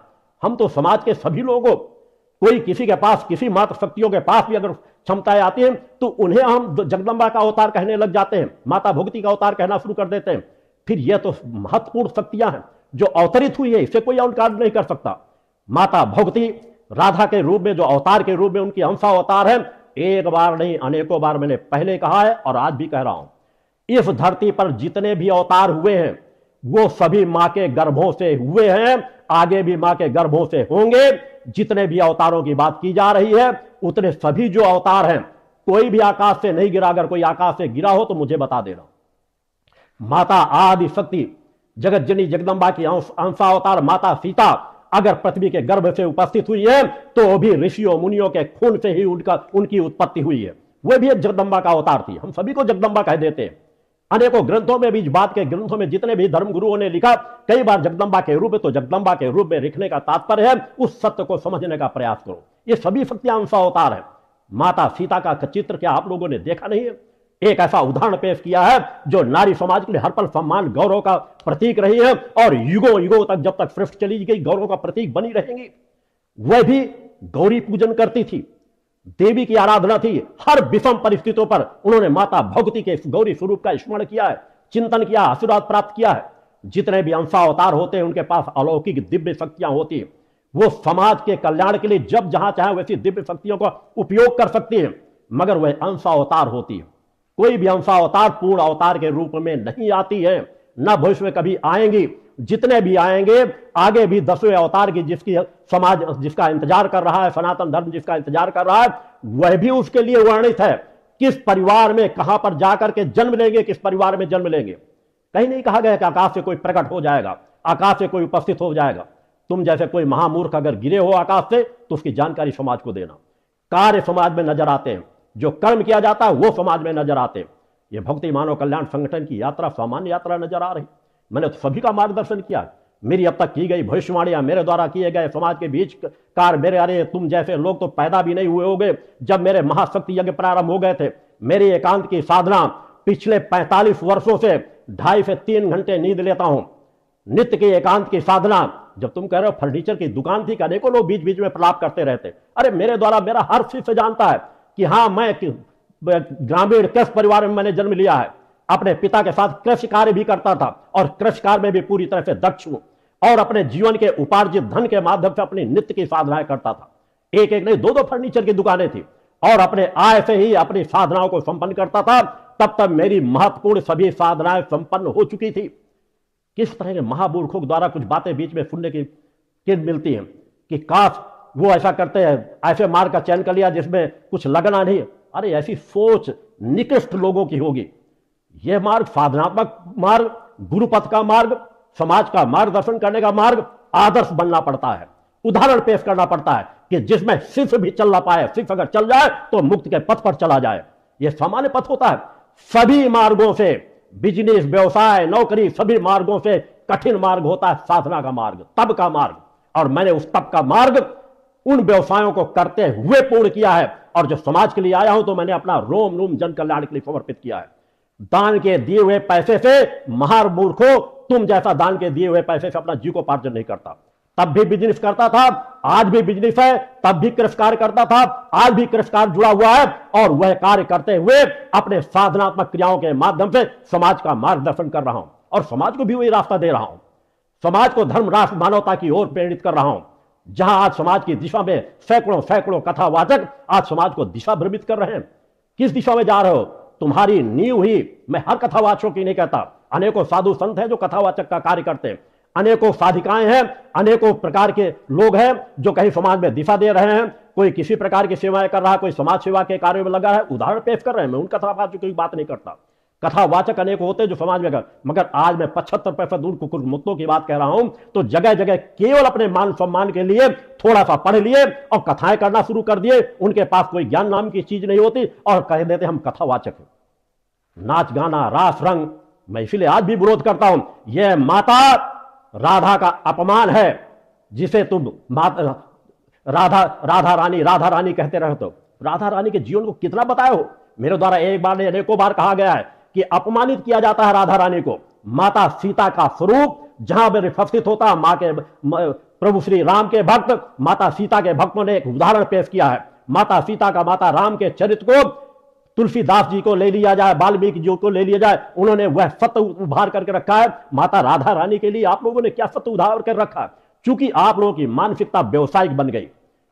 हम तो समाज के सभी लोगों, कोई किसी के पास, किसी मात्र शक्तियों के पास भी अगर क्षमताएं आती हैं तो उन्हें हम जगदम्बा का अवतार कहने लग जाते हैं, माता भगवती का अवतार कहना शुरू कर देते हैं। फिर यह तो महत्वपूर्ण शक्तियां हैं जो अवतरित हुई है, इसे कोई इनकार नहीं कर सकता। माता भगवती राधा के रूप में, जो अवतार के रूप में उनकी अंशा अवतार है, एक बार नहीं अनेकों बार मैंने पहले कहा है और आज भी कह रहा हूं, इस धरती पर जितने भी अवतार हुए हैं वो सभी मां के गर्भों से हुए हैं, आगे भी मां के गर्भों से होंगे। जितने भी अवतारों की बात की जा रही है उतने सभी जो अवतार हैं, कोई भी आकाश से नहीं गिरा। अगर कोई आकाश से गिरा हो तो मुझे बता देना। माता आदि शक्ति जगत जननी जगदम्बा की अंशा अवतार माता सीता अगर पृथ्वी के गर्भ से उपस्थित हुई है तो वो भी ऋषियों मुनियों के खून से ही उनकी उत्पत्ति हुई है। वह भी एक जगदम्बा का अवतार थी। हम सभी को जगदम्बा कह देते हैं। अनेकों ग्रंथों में भी, इस बात के ग्रंथों में जितने भी धर्म गुरुओं ने लिखा, कई बार जगदम्बा के रूप में, तो जगदम्बा के रूप में लिखने का तात्पर्य है उस सत्य को समझने का प्रयास करो। ये सभी शक्तियां अंशा अवतार है। माता सीता का चित्र क्या आप लोगों ने देखा नहीं है? एक ऐसा उदाहरण पेश किया है जो नारी समाज के लिए हर पल सम्मान गौरव का प्रतीक रही है और युगों युगों तक, जब तक सृष्टि चली गई, गौरव का प्रतीक बनी रहेंगी। वह भी गौरी पूजन करती थी, देवी की आराधना थी। हर विषम परिस्थितियों पर उन्होंने माता भगवती के गौरी स्वरूप का स्मरण किया है, चिंतन किया, आशीर्वाद प्राप्त किया है। जितने भी अंशा अवतार होते हैं उनके पास अलौकिक दिव्य शक्तियां होती है। वो समाज के कल्याण के लिए जब जहां चाहे वैसी दिव्य शक्तियों का उपयोग कर सकती है, मगर वह अंशा अवतार होती है। कोई भी अंशा अवतार पूर्ण अवतार के रूप में नहीं आती है, न भविष्य में कभी आएंगी। जितने भी आएंगे आगे भी 10वें अवतार की जिसकी समाज जिसका इंतजार कर रहा है, सनातन धर्म जिसका इंतजार कर रहा है, वह भी उसके लिए वर्णित है। किस परिवार में कहां पर जाकर के जन्म लेंगे, किस परिवार में जन्म लेंगे। कहीं नहीं कहा गया कि आकाश से कोई प्रकट हो जाएगा, आकाश से कोई उपस्थित हो जाएगा। तुम जैसे कोई महामूर्ख अगर गिरे हो आकाश से तो उसकी जानकारी समाज को देना। कार्य समाज में नजर आते हैं, जो कर्म किया जाता है वो समाज में नजर आते हैं। ये भक्ति मानव कल्याण संगठन की यात्रा सामान्य यात्रा नजर आ रही। मैंने तो सभी का मार्गदर्शन किया। मेरी अब तक की गई भविष्यवाणियां, मेरे द्वारा किए गए समाज के बीच कार्य, मेरे अरे तुम जैसे लोग तो पैदा भी नहीं हुए होंगे जब मेरे महाशक्ति यज्ञ प्रारंभ हो गए थे। मेरी एकांत की साधना पिछले 45 वर्षों से 2.5 से 3 घंटे नींद लेता हूं। नित्य की एकांत की साधना। जब तुम कह रहे हो फर्नीचर की दुकान थी, अनेकों लोग बीच बीच में प्रलाप करते रहते। अरे मेरे द्वारा मेरा हर शिष्य जानता है कि हाँ, मैं ग्रामीण कृषि परिवार में मैंने जन्म लिया है। अपने पिता के साथ कृषि कार्य भी करता था और कृषि कार्य में भी पूरी तरह से दक्ष हूं और अपने जीवन के उपार्जित धन के माध्यम से अपनी नित्य की साधनाएं करता था। एक एक नहीं, 2-2 फर्नीचर की दुकानें थी और अपने आय से ही अपनी साधनाओं को संपन्न करता था। तब तक मेरी महत्वपूर्ण सभी साधनाएं संपन्न हो चुकी थी। किस तरह के महामूर्खों द्वारा कुछ बातें बीच में सुनने की मिलती हैं कि काश वो ऐसा करते हैं, ऐसे मार्ग का चयन कर लिया जिसमें कुछ लगना नहीं। अरे ऐसी सोच निकृष्ट लोगों की होगी। यह मार्ग साधनात्मक मार्ग, गुरुपथ का मार्ग, समाज का मार्गदर्शन करने का मार्ग, आदर्श बनना पड़ता है, उदाहरण पेश करना पड़ता है कि जिसमें शिष्य भी चल ना पाए, शिष्य अगर चल जाए तो मुक्ति के पथ पर चला जाए। यह सामान्य पथ होता है। सभी मार्गों से, बिजनेस, व्यवसाय, नौकरी, सभी मार्गों से कठिन मार्ग होता है साधना का मार्ग, तप का मार्ग। और मैंने उस तप का मार्ग उन व्यवसायों को करते हुए पूर्ण किया है। और जो समाज के लिए आया हूं तो मैंने अपना रोम रोम जन कल्याण के लिए समर्पित किया है। दान के दिए हुए पैसे से, महामूर्खों, तुम जैसा दान के दिए हुए पैसे से अपना जीविकोपार्जन नहीं करता। तब भी बिजनेस करता था, आज भी बिजनेस है, तब भी कृषि कार्य करता था, आज भी कृषि कार्य जुड़ा हुआ है। और वह कार्य करते हुए अपने साधनात्मक क्रियाओं के माध्यम से समाज का मार्गदर्शन कर रहा हूं और समाज को भी वही रास्ता दे रहा हूं। समाज को धर्म, राष्ट्र, मानवता की ओर प्रेरित कर रहा हूं। जहां आज समाज की दिशा में सैकड़ों सैकड़ों कथावाचक आज समाज को दिशा भ्रमित कर रहे हैं। किस दिशा में जा रहे हो? तुम्हारी नींव ही, मैं हर कथावाचकों की नहीं कहता, अनेकों साधु संत हैं जो कथावाचक का कार्य करते हैं, अनेकों साधिकाएं हैं, अनेकों प्रकार के लोग हैं जो कहीं समाज में दिशा दे रहे हैं, कोई किसी प्रकार की सेवाएं कर रहा है, कोई समाज सेवा के कार्यों में लगा है। उदाहरण पेश कर रहे हैं, मैं उन कथावाचकों की बात नहीं करता। कथावाचक अनेक होते हैं जो समाज में मगर आज मैं 75% उन कुकुर मुत्तों की बात कह रहा हूं तो जगह जगह केवल अपने मान सम्मान के लिए थोड़ा सा पढ़ लिए और कथाएं करना शुरू कर दिए। उनके पास कोई ज्ञान नाम की चीज नहीं होती और कह देते हम कथावाचक हैं। नाच गाना रास रंग, मैं इसीलिए आज भी विरोध करता हूं। यह माता राधा का अपमान है जिसे तुम राधा रानी कहते रहते हो। राधा रानी के जीवन को कितना बताए हो? मेरे द्वारा एक बार नहीं अनेकों बार कहा गया है कि अपमानित किया जाता है राधा रानी को। माता सीता का स्वरूप जहां पर विफसित होता है, मां के प्रभु श्री राम के भक्त माता सीता के भक्तों ने एक उदाहरण पेश किया है। माता सीता का माता राम के चरित्र को तुलसीदास जी को ले लिया जाए, वाल्मीकि जी को ले लिया जाए, उन्होंने वह सत्य उभार करके रखा है। माता राधा रानी के लिए आप लोगों ने क्या सत्य उधार कर रखा है? क्योंकि आप लोगों की मानसिकता व्यवसायिक बन गई।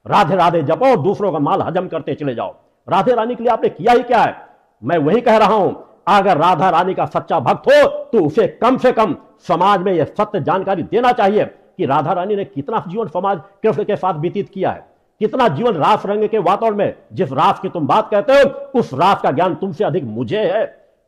राधे राधे जपो, दूसरों का माल हजम करते चले जाओ। राधे रानी के लिए आपने किया ही क्या है? मैं वही कह रहा हूं, अगर राधा रानी का सच्चा भक्त हो तो उसे कम से कम समाज में यह सत्य जानकारी देना चाहिए कि राधा रानी ने कितना जीवन समाज कृष्ण के साथ व्यतीत किया है, कितना जीवन रास रंग के वातावरण में। जिस रास की तुम बात कहते हो उस रास का ज्ञान तुमसे अधिक मुझे है,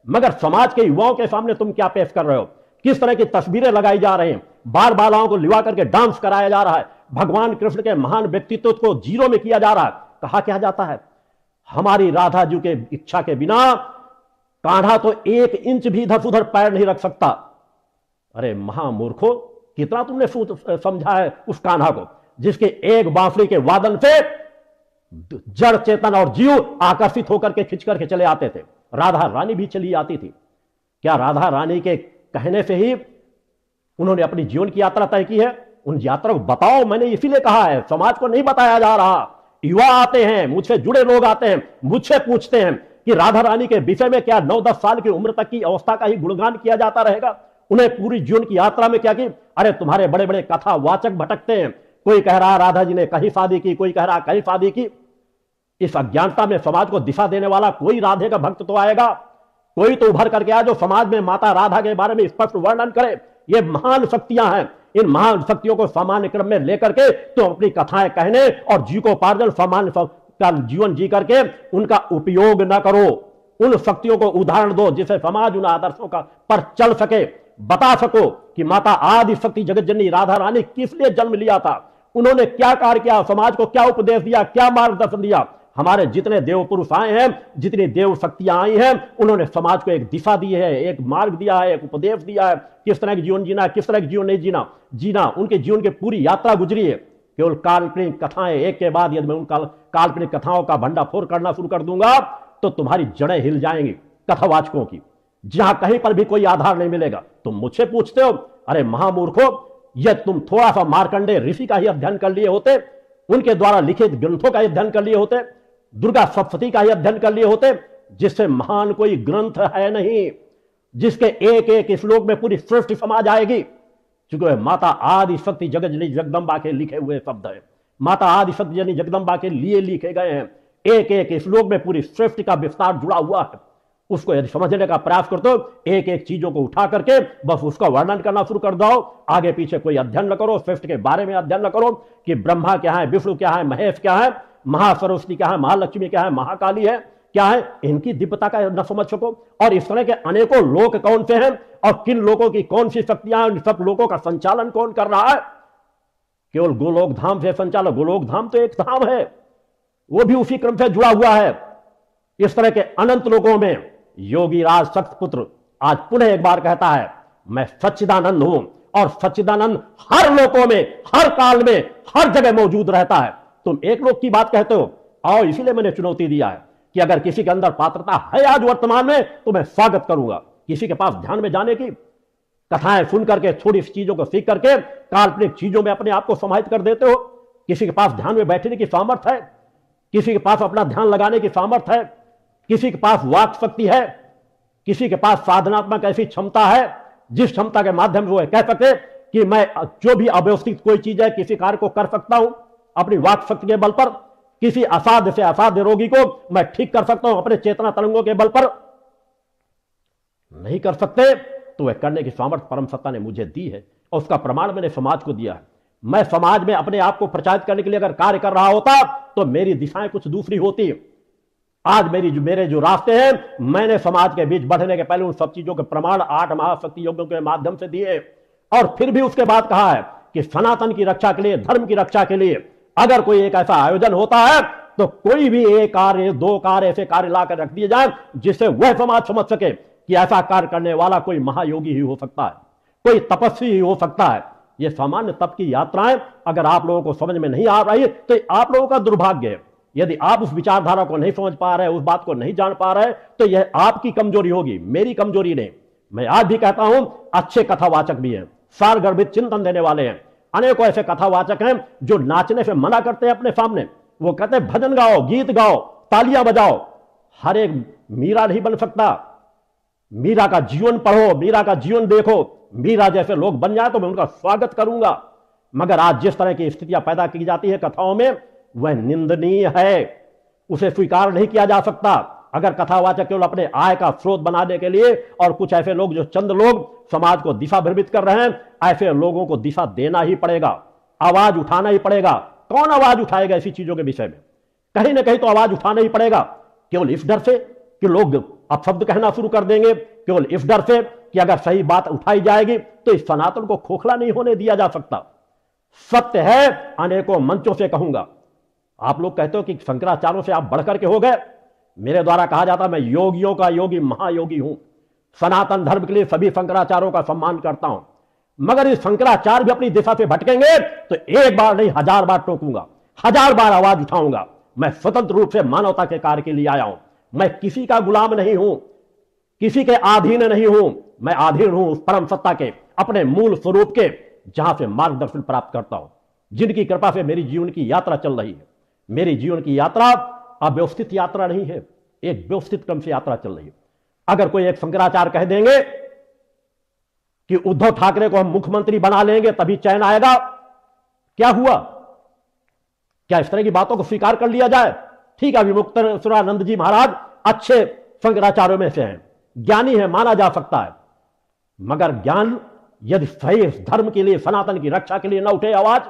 मगर समाज के युवाओं के सामने तुम क्या पेश कर रहे हो? किस तरह की तस्वीरें लगाई जा रही हैं, बाल बालाओं को लिवा करके डांस कराया जा रहा है, भगवान कृष्ण के महान व्यक्तित्व को जीरो में किया जा रहा है। कहा क्या जाता है, हमारी राधा जी के इच्छा के बिना कान्हा तो 1 इंच भी इधर उधर पैर नहीं रख सकता। अरे महामूर्खो, कितना तुमने समझा है उस कान्हा को जिसके एक बांसुरी के वादन से जड़ चेतन और जीव आकर्षित होकर के खिंच करके चले आते थे। राधा रानी भी चली आती थी। क्या राधा रानी के कहने से ही उन्होंने अपनी जीवन की यात्रा तय की है? उन यात्रा को बताओ, मैंने इसीलिए कहा है, समाज को नहीं बताया जा रहा। युवा आते हैं, मुझसे जुड़े लोग आते हैं, मुझसे पूछते हैं कि राधा रानी के विषय में क्या 9-10 साल की उम्र तक की अवस्था का ही गुणगान किया जाता रहेगा? उन्हें पूरी जीवन की यात्रा में क्या की? अरे तुम्हारे बड़े बड़े कथावाचक भटकते हैं, कोई कह रहा राधा जी ने कहीं शादी की, कोई कह रहा कहीं शादी की। इस अज्ञानता में समाज को दिशा देने वाला कोई राधे का भक्त तो आएगा, कोई तो उभर करके आए जो समाज में माता राधा के बारे में स्पष्ट वर्णन करे। ये महान शक्तियां हैं, इन महान शक्तियों को सामान्य क्रम में लेकर के तो अपनी कथाएं कहने और जीविकोपार्जन सामान्य का जीवन जी करके उनका उपयोग न करो। उन शक्तियों को उदाहरण दो जिसे समाज उन आदर्शों का पर चल सके, बता सको कि माता आदि शक्ति जगत जननी राधा रानी किस लिए जन्म लिया था, उन्होंने क्या कार्य किया, समाज को क्या उपदेश दिया, क्या मार्गदर्शन दिया। हमारे जितने देव पुरुष आए हैं, जितनी देव शक्तियां आई हैं, उन्होंने समाज को एक दिशा दी है, एक मार्ग दिया है, एक उपदेश दिया है, किस तरह का जीवन जीना, किस तरह का जीवन नहीं जीना। उनके जीवन की पूरी यात्रा गुजरी है। केवल काल्पनिक कथाएं एक के बाद यदि मैं उन काल्पनिक कथाओं का भंडाफोड़ करना शुरू कर दूंगा तो तुम्हारी जड़ें हिल जाएंगी कथावाचकों की। जहां कहीं पर भी कोई आधार नहीं मिलेगा तुम मुझसे पूछते हो। अरे महामूर्खो, यह तुम थोड़ा सा मार्कंडेय ऋषि का ही अध्ययन कर लिए होते, उनके द्वारा लिखित ग्रंथों का अध्ययन कर लिए होते, दुर्गा सप्तशती का ही अध्ययन कर लिए होते, जिससे महान कोई ग्रंथ है नहीं, जिसके एक एक श्लोक में पूरी सृष्टि समा जाएगी। क्योंकि माता आदि शक्ति जगत जननी जगदम्बा के लिखे हुए शब्द है, माता आदि शक्ति जननी जगदम्बा के लिए लिखे गए हैं। एक एक श्लोक में पूरी सृष्टि का विस्तार जुड़ा हुआ है। उसको यदि समझने का प्रयास करते हो, एक एक चीजों को उठा करके बस उसका वर्णन करना शुरू कर दो, आगे पीछे कोई अध्ययन न करो, सृष्टि के बारे में अध्ययन न करो कि ब्रह्मा क्या है, विष्णु क्या है, महेश क्या है, महासरस्वती क्या है, महालक्ष्मी क्या है, महाकाली है क्या है, इनकी दिव्यता का न समझ सको। और इस तरह के अनेकों लोक कौन से हैं और किन लोगों की कौन सी शक्तियां, सब लोगों का संचालन कौन कर रहा है? केवल गोलोक धाम से संचालन। गोलोक धाम तो एक धाम है, वो भी उसी क्रम से जुड़ा हुआ है। इस तरह के अनंत लोगों में योगी राज सख्तपुत्र आज पुनः एक बार कहता है, मैं सच्चिदानंद हूं और सच्चिदानंद हर लोकों में, हर काल में, हर जगह मौजूद रहता है। तुम एक लोक की बात कहते हो, और इसीलिए मैंने चुनौती दिया है कि अगर किसी के अंदर पात्रता है आज वर्तमान में तो मैं स्वागत करूंगा। किसी के पास ध्यान में जाने की, कथाएं सुन करके, थोड़ी सी चीजों को सीख करके काल्पनिक चीजों में अपने आप को समाहित कर देते हो। किसी के पास ध्यान में बैठने की सामर्थ्य है, किसी के पास अपना ध्यान लगाने की सामर्थ्य है, किसी के पास वाक शक्ति है, किसी के पास साधनात्मक ऐसी क्षमता है जिस क्षमता के माध्यम से वो कह सके कि मैं जो भी अव्यवस्थित कोई चीज है, किसी कार्य को कर सकता हूं अपनी वाक शक्ति के बल पर। किसी असाध्य से असाध्य रोगी को मैं ठीक कर सकता हूं अपने चेतना तरंगों के बल पर। नहीं कर सकते तो वह करने की सामर्थ्य परम सत्ता ने मुझे दी है और उसका प्रमाण मैंने समाज को दिया है। मैं समाज में अपने आप को प्रचारित करने के लिए अगर कार्य कर रहा होता तो मेरी दिशाएं कुछ दूसरी होती। आज मेरे जो रास्ते हैं मैंने समाज के बीच बढ़ने के पहले उन सब चीजों के प्रमाण 8 महाशक्ति योगों के माध्यम से दिए और फिर भी उसके बाद कहा है कि सनातन की रक्षा के लिए, धर्म की रक्षा के लिए अगर कोई एक ऐसा आयोजन होता है तो कोई भी एक कार्य, 2 कार्य ऐसे कार्य लाकर रख दिए जाए जिससे वह समाज समझ सके कि ऐसा कार्य करने वाला कोई महायोगी ही हो सकता है, कोई तपस्वी ही हो सकता है। ये सामान्य तप की यात्राएं अगर आप लोगों को समझ में नहीं आ रही तो आप लोगों का दुर्भाग्य है। यदि आप उस विचारधारा को नहीं समझ पा रहे, उस बात को नहीं जान पा रहे तो यह आपकी कमजोरी होगी, मेरी कमजोरी नहीं। मैं आज भी कहता हूं अच्छे कथावाचक भी हैं, सार गर्भित चिंतन देने वाले हैं। अनेकों ऐसे कथावाचक हैं जो नाचने से मना करते हैं अपने सामने। वो कहते हैं भजन गाओ, गीत गाओ, तालियां बजाओ। हर एक मीरा नहीं बन सकता। मीरा का जीवन पढ़ो, मीरा का जीवन देखो, मीरा जैसे लोग बन जाए तो मैं उनका स्वागत करूंगा। मगर आज जिस तरह की स्थितियां पैदा की जाती है कथाओं में वह निंदनीय है, उसे स्वीकार नहीं किया जा सकता। अगर कथावाचक केवल अपने आय का स्रोत बनाने के लिए और कुछ ऐसे लोग जो चंद लोग समाज को दिशा भ्रमित कर रहे हैं, ऐसे लोगों को दिशा देना ही पड़ेगा, आवाज उठाना ही पड़ेगा। कौन आवाज उठाएगा ऐसी चीजों के विषय में? कहीं ना कहीं तो आवाज उठाना ही पड़ेगा। केवल इस डर से कि लोग अपशब्द कहना शुरू कर देंगे, केवल इस डर से कि अगर सही बात उठाई जाएगी तो इस सनातन को खोखला नहीं होने दिया जा सकता। सत्य है, अनेकों मंचों से कहूंगा। आप लोग कहते हो कि शंकराचार्यों से आप बढ़कर के हो गए। मेरे द्वारा कहा जाता मैं योगियों का योगी, महायोगी हूं। सनातन धर्म के लिए सभी शंकराचार्यों का सम्मान करता हूं। मगर इस शंकराचार्य भी अपनी दिशा से भटकेंगे तो एक बार नहीं 1000 बार टोकूंगा, 1000 बार आवाज उठाऊंगा। मैं स्वतंत्र रूप से मानवता के कार्य के लिए आया हूं। मैं किसी का गुलाम नहीं हूं, किसी के अधीन नहीं हूं। मैं अधीन हूं उस परम सत्ता के, अपने मूल स्वरूप के, जहां से मार्गदर्शन प्राप्त करता हूं, जिनकी कृपा से मेरी जीवन की यात्रा चल रही है। मेरी जीवन की यात्रा अव्यवस्थित यात्रा नहीं है, एक व्यवस्थित क्रम से यात्रा चल रही है। अगर कोई एक शंकराचार्य कह देंगे कि उद्धव ठाकरे को हम मुख्यमंत्री बना लेंगे तभी चैन आएगा, क्या हुआ? क्या इस तरह की बातों को स्वीकार कर लिया जाए? ठीक है, विमुक्तानंद जी महाराज अच्छे शंकराचार्यों में से हैं, ज्ञानी है, माना जा सकता है। मगर ज्ञान यदि सही धर्म के लिए, सनातन की रक्षा के लिए न उठे आवाज,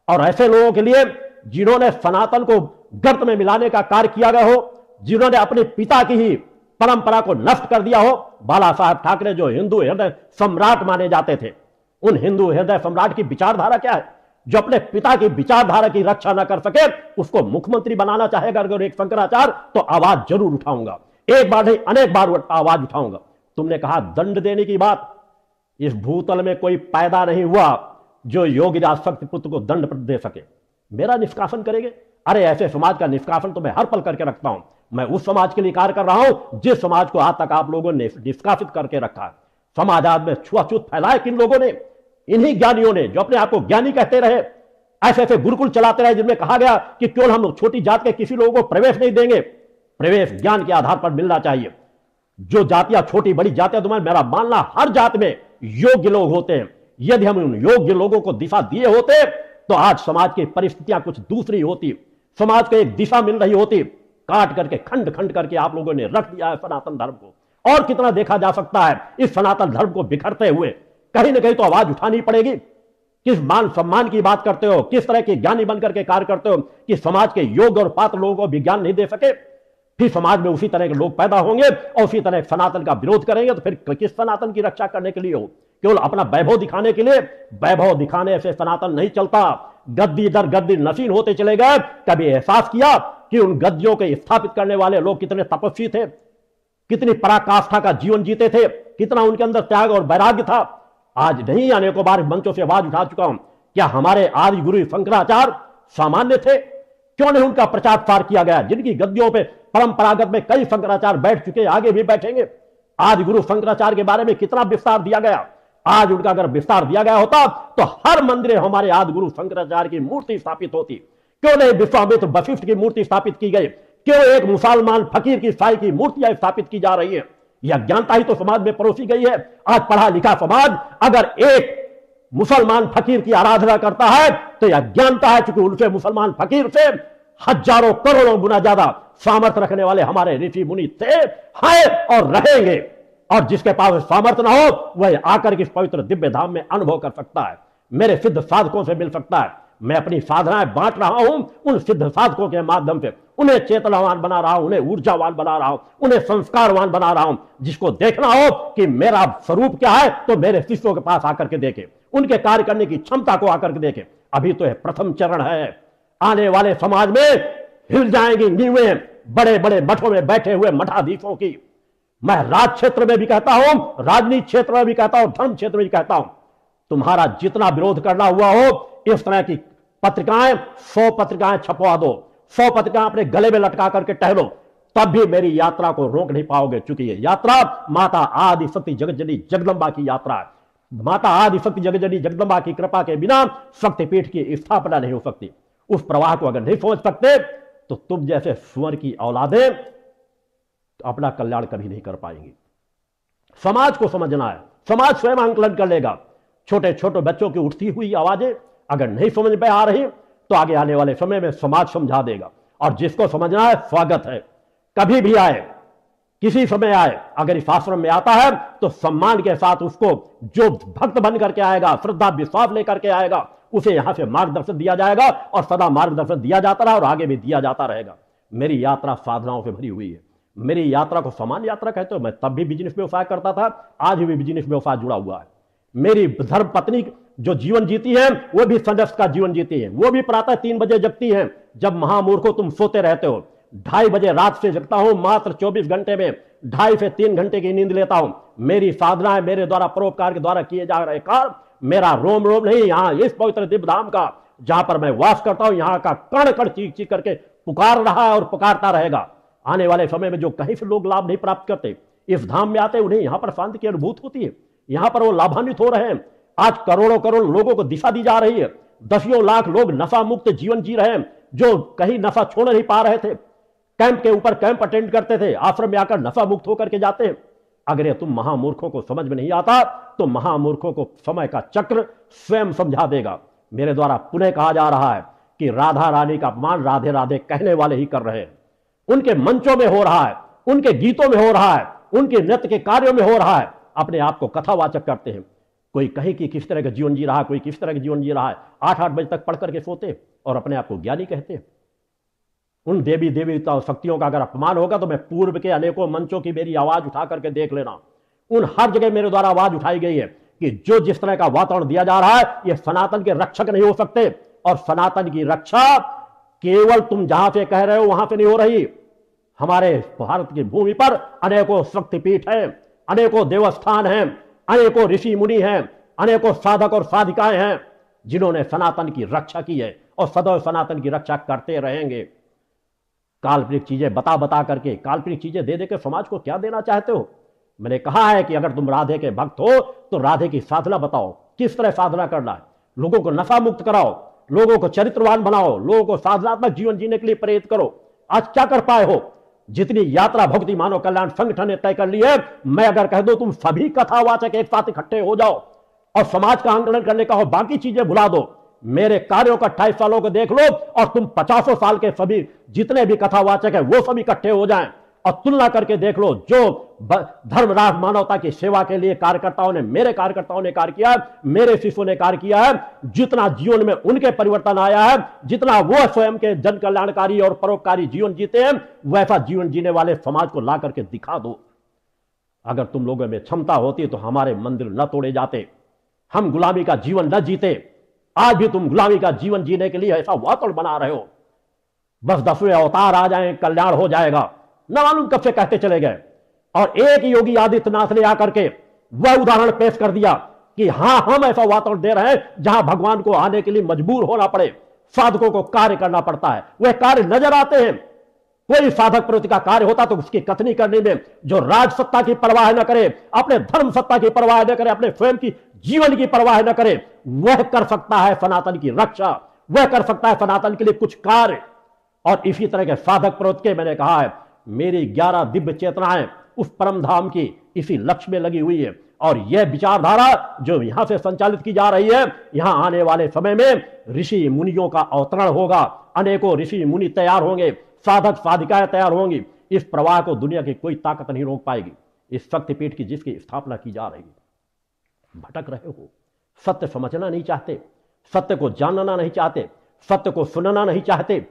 और ऐसे लोगों के लिए जिन्होंने सनातन को गर्त में मिलाने का कार्य किया गया हो, जिन्होंने अपने पिता की ही परंपरा को नष्ट कर दिया हो। बाला साहब ठाकरे जो हिंदू हृदय सम्राट माने जाते थे, उन हिंदू हृदय सम्राट की विचारधारा क्या है? जो अपने पिता की विचारधारा की रक्षा न कर सके उसको मुख्यमंत्री बनाना चाहेगा अगर एक शंकराचार्य, तो आवाज जरूर उठाऊंगा। एक बार नहीं, अनेक बार आवाज उठाऊंगा। तुमने कहा दंड देने की बात, इस भूतल में कोई पैदा नहीं हुआ जो योगीराज शक्तिपुत्र को दंड दे सके। मेरा निष्कासन करेंगे? अरे ऐसे समाज का निष्कासन तो मैं हर पल करके रखता हूं। मैं उस समाज के लिए कार्य कर रहा हूं जिस समाज को आज तक आप लोगों ने निष्कासित करके रखा है। समाज आज में छुआछूत फैलाए किन लोगों ने? इन्हीं ज्ञानियों ने, जो अपने आप को ज्ञानी कहते रहे। ऐसे ऐसे गुरुकुल चलाते रहे जिनमें कहा गया कि केवल हम छोटी जात के किसी लोगों को प्रवेश नहीं देंगे, प्रवेश ज्ञान के आधार पर मिलना चाहिए। जो जातियां छोटी बड़ी जातियां, तुम्हारा मेरा मानना हर जात में योग्य लोग होते हैं। यदि हम उन योग्य लोगों को दिशा दिए होते तो आज समाज की परिस्थितियां कुछ दूसरी होती, समाज को एक दिशा मिल रही होती। काट करके, खंड खंड करके आप लोगों ने रख दिया है सनातन धर्म को। और कितना देखा जा सकता है इस सनातन धर्म को बिखरते हुए? कहीं ना कहीं तो आवाज उठानी पड़ेगी। किस मान सम्मान की बात करते हो? किस तरह के ज्ञानी बनकर के कार्य करते हो कि समाज के योग्य और पात्र लोगों को विज्ञान नहीं दे सके? फिर समाज में उसी तरह के लोग पैदा होंगे और उसी तरह सनातन का विरोध करेंगे। तो फिर किस सनातन की रक्षा करने के लिए हो? केवल अपना वैभव दिखाने के लिए? वैभव दिखाने से सनातन नहीं चलता। गद्दी दर गद्दी नसीन होते चले गए। कभी एहसास किया कि उन गद्दियों के स्थापित करने वाले लोग कितने तपस्वी थे, कितनी पराकाष्ठा का जीवन जीते थे, कितना उनके अंदर त्याग और वैराग्य था? आज नहीं, अनेकों बार मंचों से आवाज उठा चुका हूं। क्या हमारे आदि गुरु शंकराचार्य सामान्य थे? क्यों नहीं उनका प्रचार प्रसार किया गया? जिनकी गद्दियों पे परंपरागत में कई शंकराचार्य बैठ चुके, आगे भी बैठेंगे। आदि गुरु शंकराचार्य के बारे में कितना विस्तार दिया गया। आज उनका अगर विस्तार दिया गया होता तो हर मंदिर हमारे आदि गुरु शंकराचार्य की मूर्ति स्थापित होती। क्यों नहीं विश्वामित्र वशिष्ठ की मूर्ति स्थापित की गई? क्यों एक मुसलमान फकीर की साई की मूर्तियां स्थापित की जा रही है? यह अज्ञानता ही तो समाज में परोसी गई है। आज पढ़ा लिखा समाज अगर एक मुसलमान फकीर की आराधना करता है तो यह अज्ञानता है, क्योंकि उनसे मुसलमान फकीर से हजारों करोड़ों गुना ज्यादा सामर्थ्य रखने वाले हमारे ऋषि मुनि थे, हैं और रहेंगे। और जिसके पास सामर्थ्य ना हो वह आकर के इस पवित्र दिव्य धाम में अनुभव कर सकता है, मेरे सिद्ध साधकों से मिल सकता है। मैं अपनी साधनाएं बांट रहा हूं उन सिद्ध साधकों के माध्यम से, उन्हें चेतनावान बना रहा हूं, उन्हें ऊर्जावान बना रहा हूं, उन्हें संस्कारवान बना रहा हूं। जिसको देखना हो कि मेरा स्वरूप क्या है तो मेरे शिष्यों के पास आकर के देखे, उनके कार्य करने की क्षमता को आकर के देखे। अभी तो यह प्रथम चरण है, आने वाले समाज में हिल जाएंगी नींवें बड़े बड़े मठों में बैठे हुए मठाधीशों की। मैं राज क्षेत्र में भी कहता हूं, राजनीति क्षेत्र में भी कहता हूं, धर्म क्षेत्र में भी कहता हूं, तुम्हारा जितना विरोध करना हुआ हो इस तरह की पत्रिकाएं 100 पत्रिकाएं छपवा दो, 100 पत्रिकाएं अपने गले में लटका करके टहलो, तब भी मेरी यात्रा को रोक नहीं पाओगे। चूंकि ये यात्रा माता आदि शक्ति जगतजननी जगदम्बा की यात्रा है। माता आदि शक्ति जगतजननी जगदम्बा की कृपा के बिना शक्तिपीठ की स्थापना नहीं हो सकती। उस प्रवाह को अगर नहीं समझ सकते तो तुम जैसे सुअर की औलादें अपना कल्याण कभी नहीं कर पाएंगी। समाज को समझना है, समाज स्वयं आंकलन कर लेगा। छोटे छोटे बच्चों की उठती हुई आवाजें अगर नहीं समझ में आ रही तो आगे आने वाले समय में समाज समझा देगा। और जिसको समझना है स्वागत है, कभी भी आए, किसी समय आए। अगर इस आश्रम में आता है तो सम्मान के साथ उसको, जो भक्त बन करके आएगा, श्रद्धा विश्वास लेकर के आएगा, उसे यहां से मार्गदर्शन दिया जाएगा और सदा मार्गदर्शन दिया जाता रहा और आगे भी दिया जाता रहेगा। मेरी यात्रा साधनाओं से भरी हुई है। मेरी यात्रा को समान यात्रा कहते हो। मैं तब भी बिजनेस व्यवसाय करता था, आज भी बिजनेस व्यवसाय जुड़ा हुआ है। मेरी धर्म पत्नी जो जीवन जीती है वो भी संघर्ष का जीवन जीती है। वो भी प्रातः 3 बजे जगती है, जब महामूर्खों तुम सोते रहते हो। 2:30 बजे रात से जगता हूं, मात्र 24 घंटे में 2.5 से 3 घंटे की नींद लेता हूं। मेरी साधना है, मेरे द्वारा परोपकार के द्वारा किए जा रहे कार्य, मेरा रोम रोम नहीं, यहां इस पवित्र दिव्य धाम का जहां पर मैं वास करता हूं, यहां का कण कण चीख चीख करके पुकार रहा है और पुकारता रहेगा। आने वाले समय में जो कहीं से लोग लाभ नहीं प्राप्त करते, इस धाम में आते, उन्हें यहां पर शांति की अनुभूति होती है। यहां पर वो लाभान्वित हो रहे हैं। आज करोड़ों करोड़ लोगों को दिशा दी जा रही है। 10 लाख लोग नशा मुक्त जीवन जी रहे हैं, जो कहीं नशा छोड़ नहीं पा रहे थे। कैंप के ऊपर कैंप अटेंड करते थे, आश्रम में आकर नशा मुक्त होकर के जाते हैं। अगर ये तुम महामूर्खों को समझ में नहीं आता तो महामूर्खों को समय का चक्र स्वयं समझा देगा। मेरे द्वारा पुनः कहा जा रहा है कि राधा रानी का अपमान राधे राधे कहने वाले ही कर रहे हैं। उनके मंचों में हो रहा है, उनके गीतों में हो रहा है, उनके नृत्य के कार्यों में हो रहा है। अपने आप को कथावाचक करते हैं। कोई कहे कि किस तरह का जीवन जी रहा है, कोई किस तरह का जीवन जी रहा है। 8-8 बजे तक पढ़ करके सोते और अपने आप को ज्ञानी कहते। उन देवी देवता शक्तियों का अगर अपमान होगा तो मैं पूर्व के अनेकों मंचों की मेरी आवाज उठा करके देख लेना। उन हर जगह मेरे द्वारा आवाज उठाई गई है कि जो जिस तरह का वातावरण दिया जा रहा है, ये सनातन के रक्षक नहीं हो सकते। और सनातन की रक्षा केवल तुम जहां से कह रहे हो वहां से नहीं हो रही। हमारे भारत की भूमि पर अनेकों शक्तिपीठ हैं, अनेकों देवस्थान हैं, अनेकों ऋषि मुनि हैं, अनेकों साधक और साधिकाएं हैं जिन्होंने सनातन की रक्षा की है और सदैव सनातन की रक्षा करते रहेंगे। काल्पनिक चीजें बता बता करके, काल्पनिक चीजें दे देकर समाज को क्या देना चाहते हो? मैंने कहा है कि अगर तुम राधे के भक्त हो तो राधे की साधना बताओ, किस तरह साधना करना है। लोगों को नशा मुक्त कराओ, लोगों को चरित्रवान बनाओ, लोगों को साधनात्मक जीवन जीने के लिए प्रेरित करो। आज क्या कर पाए हो? जितनी यात्रा भक्ति मानव कल्याण संगठन ने तय कर ली है, मैं अगर कह दो तुम सभी कथावाचक एक साथ इकट्ठे हो जाओ और समाज का आंकलन करने का हो, बाकी चीजें भुला दो, मेरे कार्यों का 28 सालों को देख लो और तुम 50 साल के सभी जितने भी कथावाचक है वो सब इकट्ठे हो जाएं और तुलना करके देख लो। जो धर्म राष्ट्र मानवता की सेवा के लिए कार्यकर्ताओं ने, मेरे कार्यकर्ताओं ने कार्य किया, मेरे शिष्यों ने कार्य किया है, जितना जीवन में उनके परिवर्तन आया है, जितना वो स्वयं के जन कल्याणकारी और परोपकारी जीवन जीते हैं, वैसा जीवन जीने वाले समाज को ला करके दिखा दो। अगर तुम लोगों में क्षमता होती तो हमारे मंदिर न तोड़े जाते, हम गुलामी का जीवन न जीते। आज भी तुम गुलामी का जीवन जीने के लिए ऐसा वातावरण बना रहे हो। बस 10वें अवतार आ जाएं, कल्याण हो जाएगा, न मालूम कब से कहते चले गए। और एक योगी आदित्यनाथ ने आकर के वह उदाहरण पेश कर दिया कि हां, हम ऐसा वातावरण दे रहे हैं जहां भगवान को आने के लिए मजबूर होना पड़े, साधकों को कार्य करना पड़ता है। वह कार्य नजर आते हैं। कोई साधक प्रवृत्ति का कार्य होता तो उसकी कथनी करने में जो राज सत्ता की परवाह न करे, अपने धर्म सत्ता की परवाह न करे, अपने स्वयं की जीवन की परवाह न करे, वह कर सकता है सनातन की रक्षा, वह कर सकता है सनातन के लिए कुछ कार्य। और इसी तरह के साधक प्रवृत्ति के, मैंने कहा है, मेरी 11 दिव्य चेतनाएं उस परम धाम की इसी लक्ष्य में लगी हुई है। और यह विचारधारा जो यहां से संचालित की जा रही है, यहां आने वाले समय में ऋषि मुनियों का अवतरण होगा, अनेकों ऋषि मुनि तैयार होंगे, साधक साधिकाएं तैयार होंगी। इस प्रवाह को दुनिया की कोई ताकत नहीं रोक पाएगी। इस शक्तिपीठ की जिसकी स्थापना की जा रही है। भटक रहे हो, सत्य समझना नहीं चाहते, सत्य को जानना नहीं चाहते, सत्य को सुनना नहीं चाहते।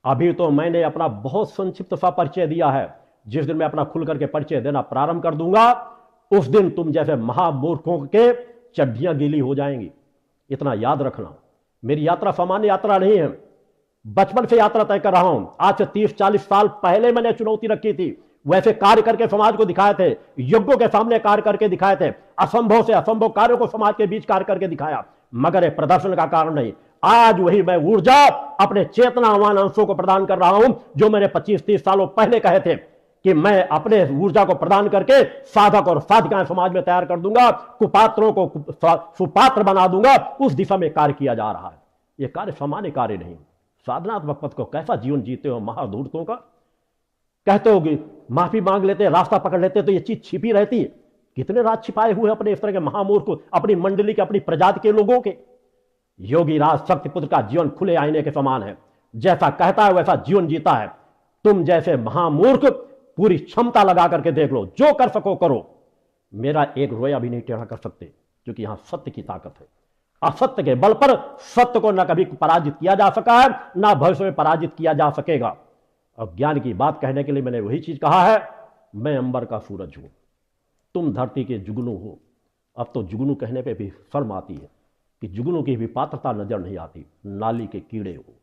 अभी तो मैंने अपना बहुत संक्षिप्त सा परिचय दिया है। जिस दिन मैं अपना खुल करके परिचय देना प्रारंभ कर दूंगा, उस दिन तुम जैसे महामूर्खों के चड्डियां गीली हो जाएंगी। इतना याद रखना, मेरी यात्रा सामान्य यात्रा नहीं है। बचपन से यात्रा तय कर रहा हूं। आज से 30-40 साल पहले मैंने चुनौती रखी थी, वैसे कार्य करके समाज को दिखाए थे, युगों के सामने कार्य करके दिखाए थे, असंभव से असंभव कार्यों को समाज के बीच कार्य करके दिखाया, मगर ये प्रदर्शन का कारण नहीं। आज वही मैं ऊर्जा अपने चेतनावान अंशों को प्रदान कर रहा हूं, जो मैंने 25-30 सालों पहले कहे थे कि मैं अपने ऊर्जा को प्रदान करके साधक और साधिकाएं समाज में तैयार कर दूंगा, कुपात्रों को सुपात्र बना दूंगा। उस दिशा में कार्य किया जा रहा है। यह कार्य सामान्य कार्य नहीं। साधनात्मक पथ को कैसा जीवन जीते हो महाधूर्तों का। कहते हो कि माफी मांग लेते, रास्ता पकड़ लेते, तो यह चीज छिपी रहती। कितने राज छिपाए हुए अपने इस तरह के महामूर्ख, अपनी मंडली के, अपनी प्रजाति के लोगों के। योगी राज शक्तिपुत्र का जीवन खुले आईने के समान है, जैसा कहता है वैसा जीवन जीता है। तुम जैसे महामूर्ख पूरी क्षमता लगा करके देख लो, जो कर सको करो। मेरा एक रोया भी नहीं टेढ़ा कर सकते, क्योंकि यहां सत्य की ताकत है। असत्य के बल पर सत्य को न कभी पराजित किया जा सका है, ना भविष्य में पराजित किया जा सकेगा। और ज्ञान की बात कहने के लिए मैंने वही चीज कहा है, मैं अंबर का सूरज हूं, तुम धरती के जुगनू हो। अब तो जुगनू कहने पे भी शर्म आती है कि जुगनू की भी पात्रता नजर नहीं आती, नाली के कीड़े हो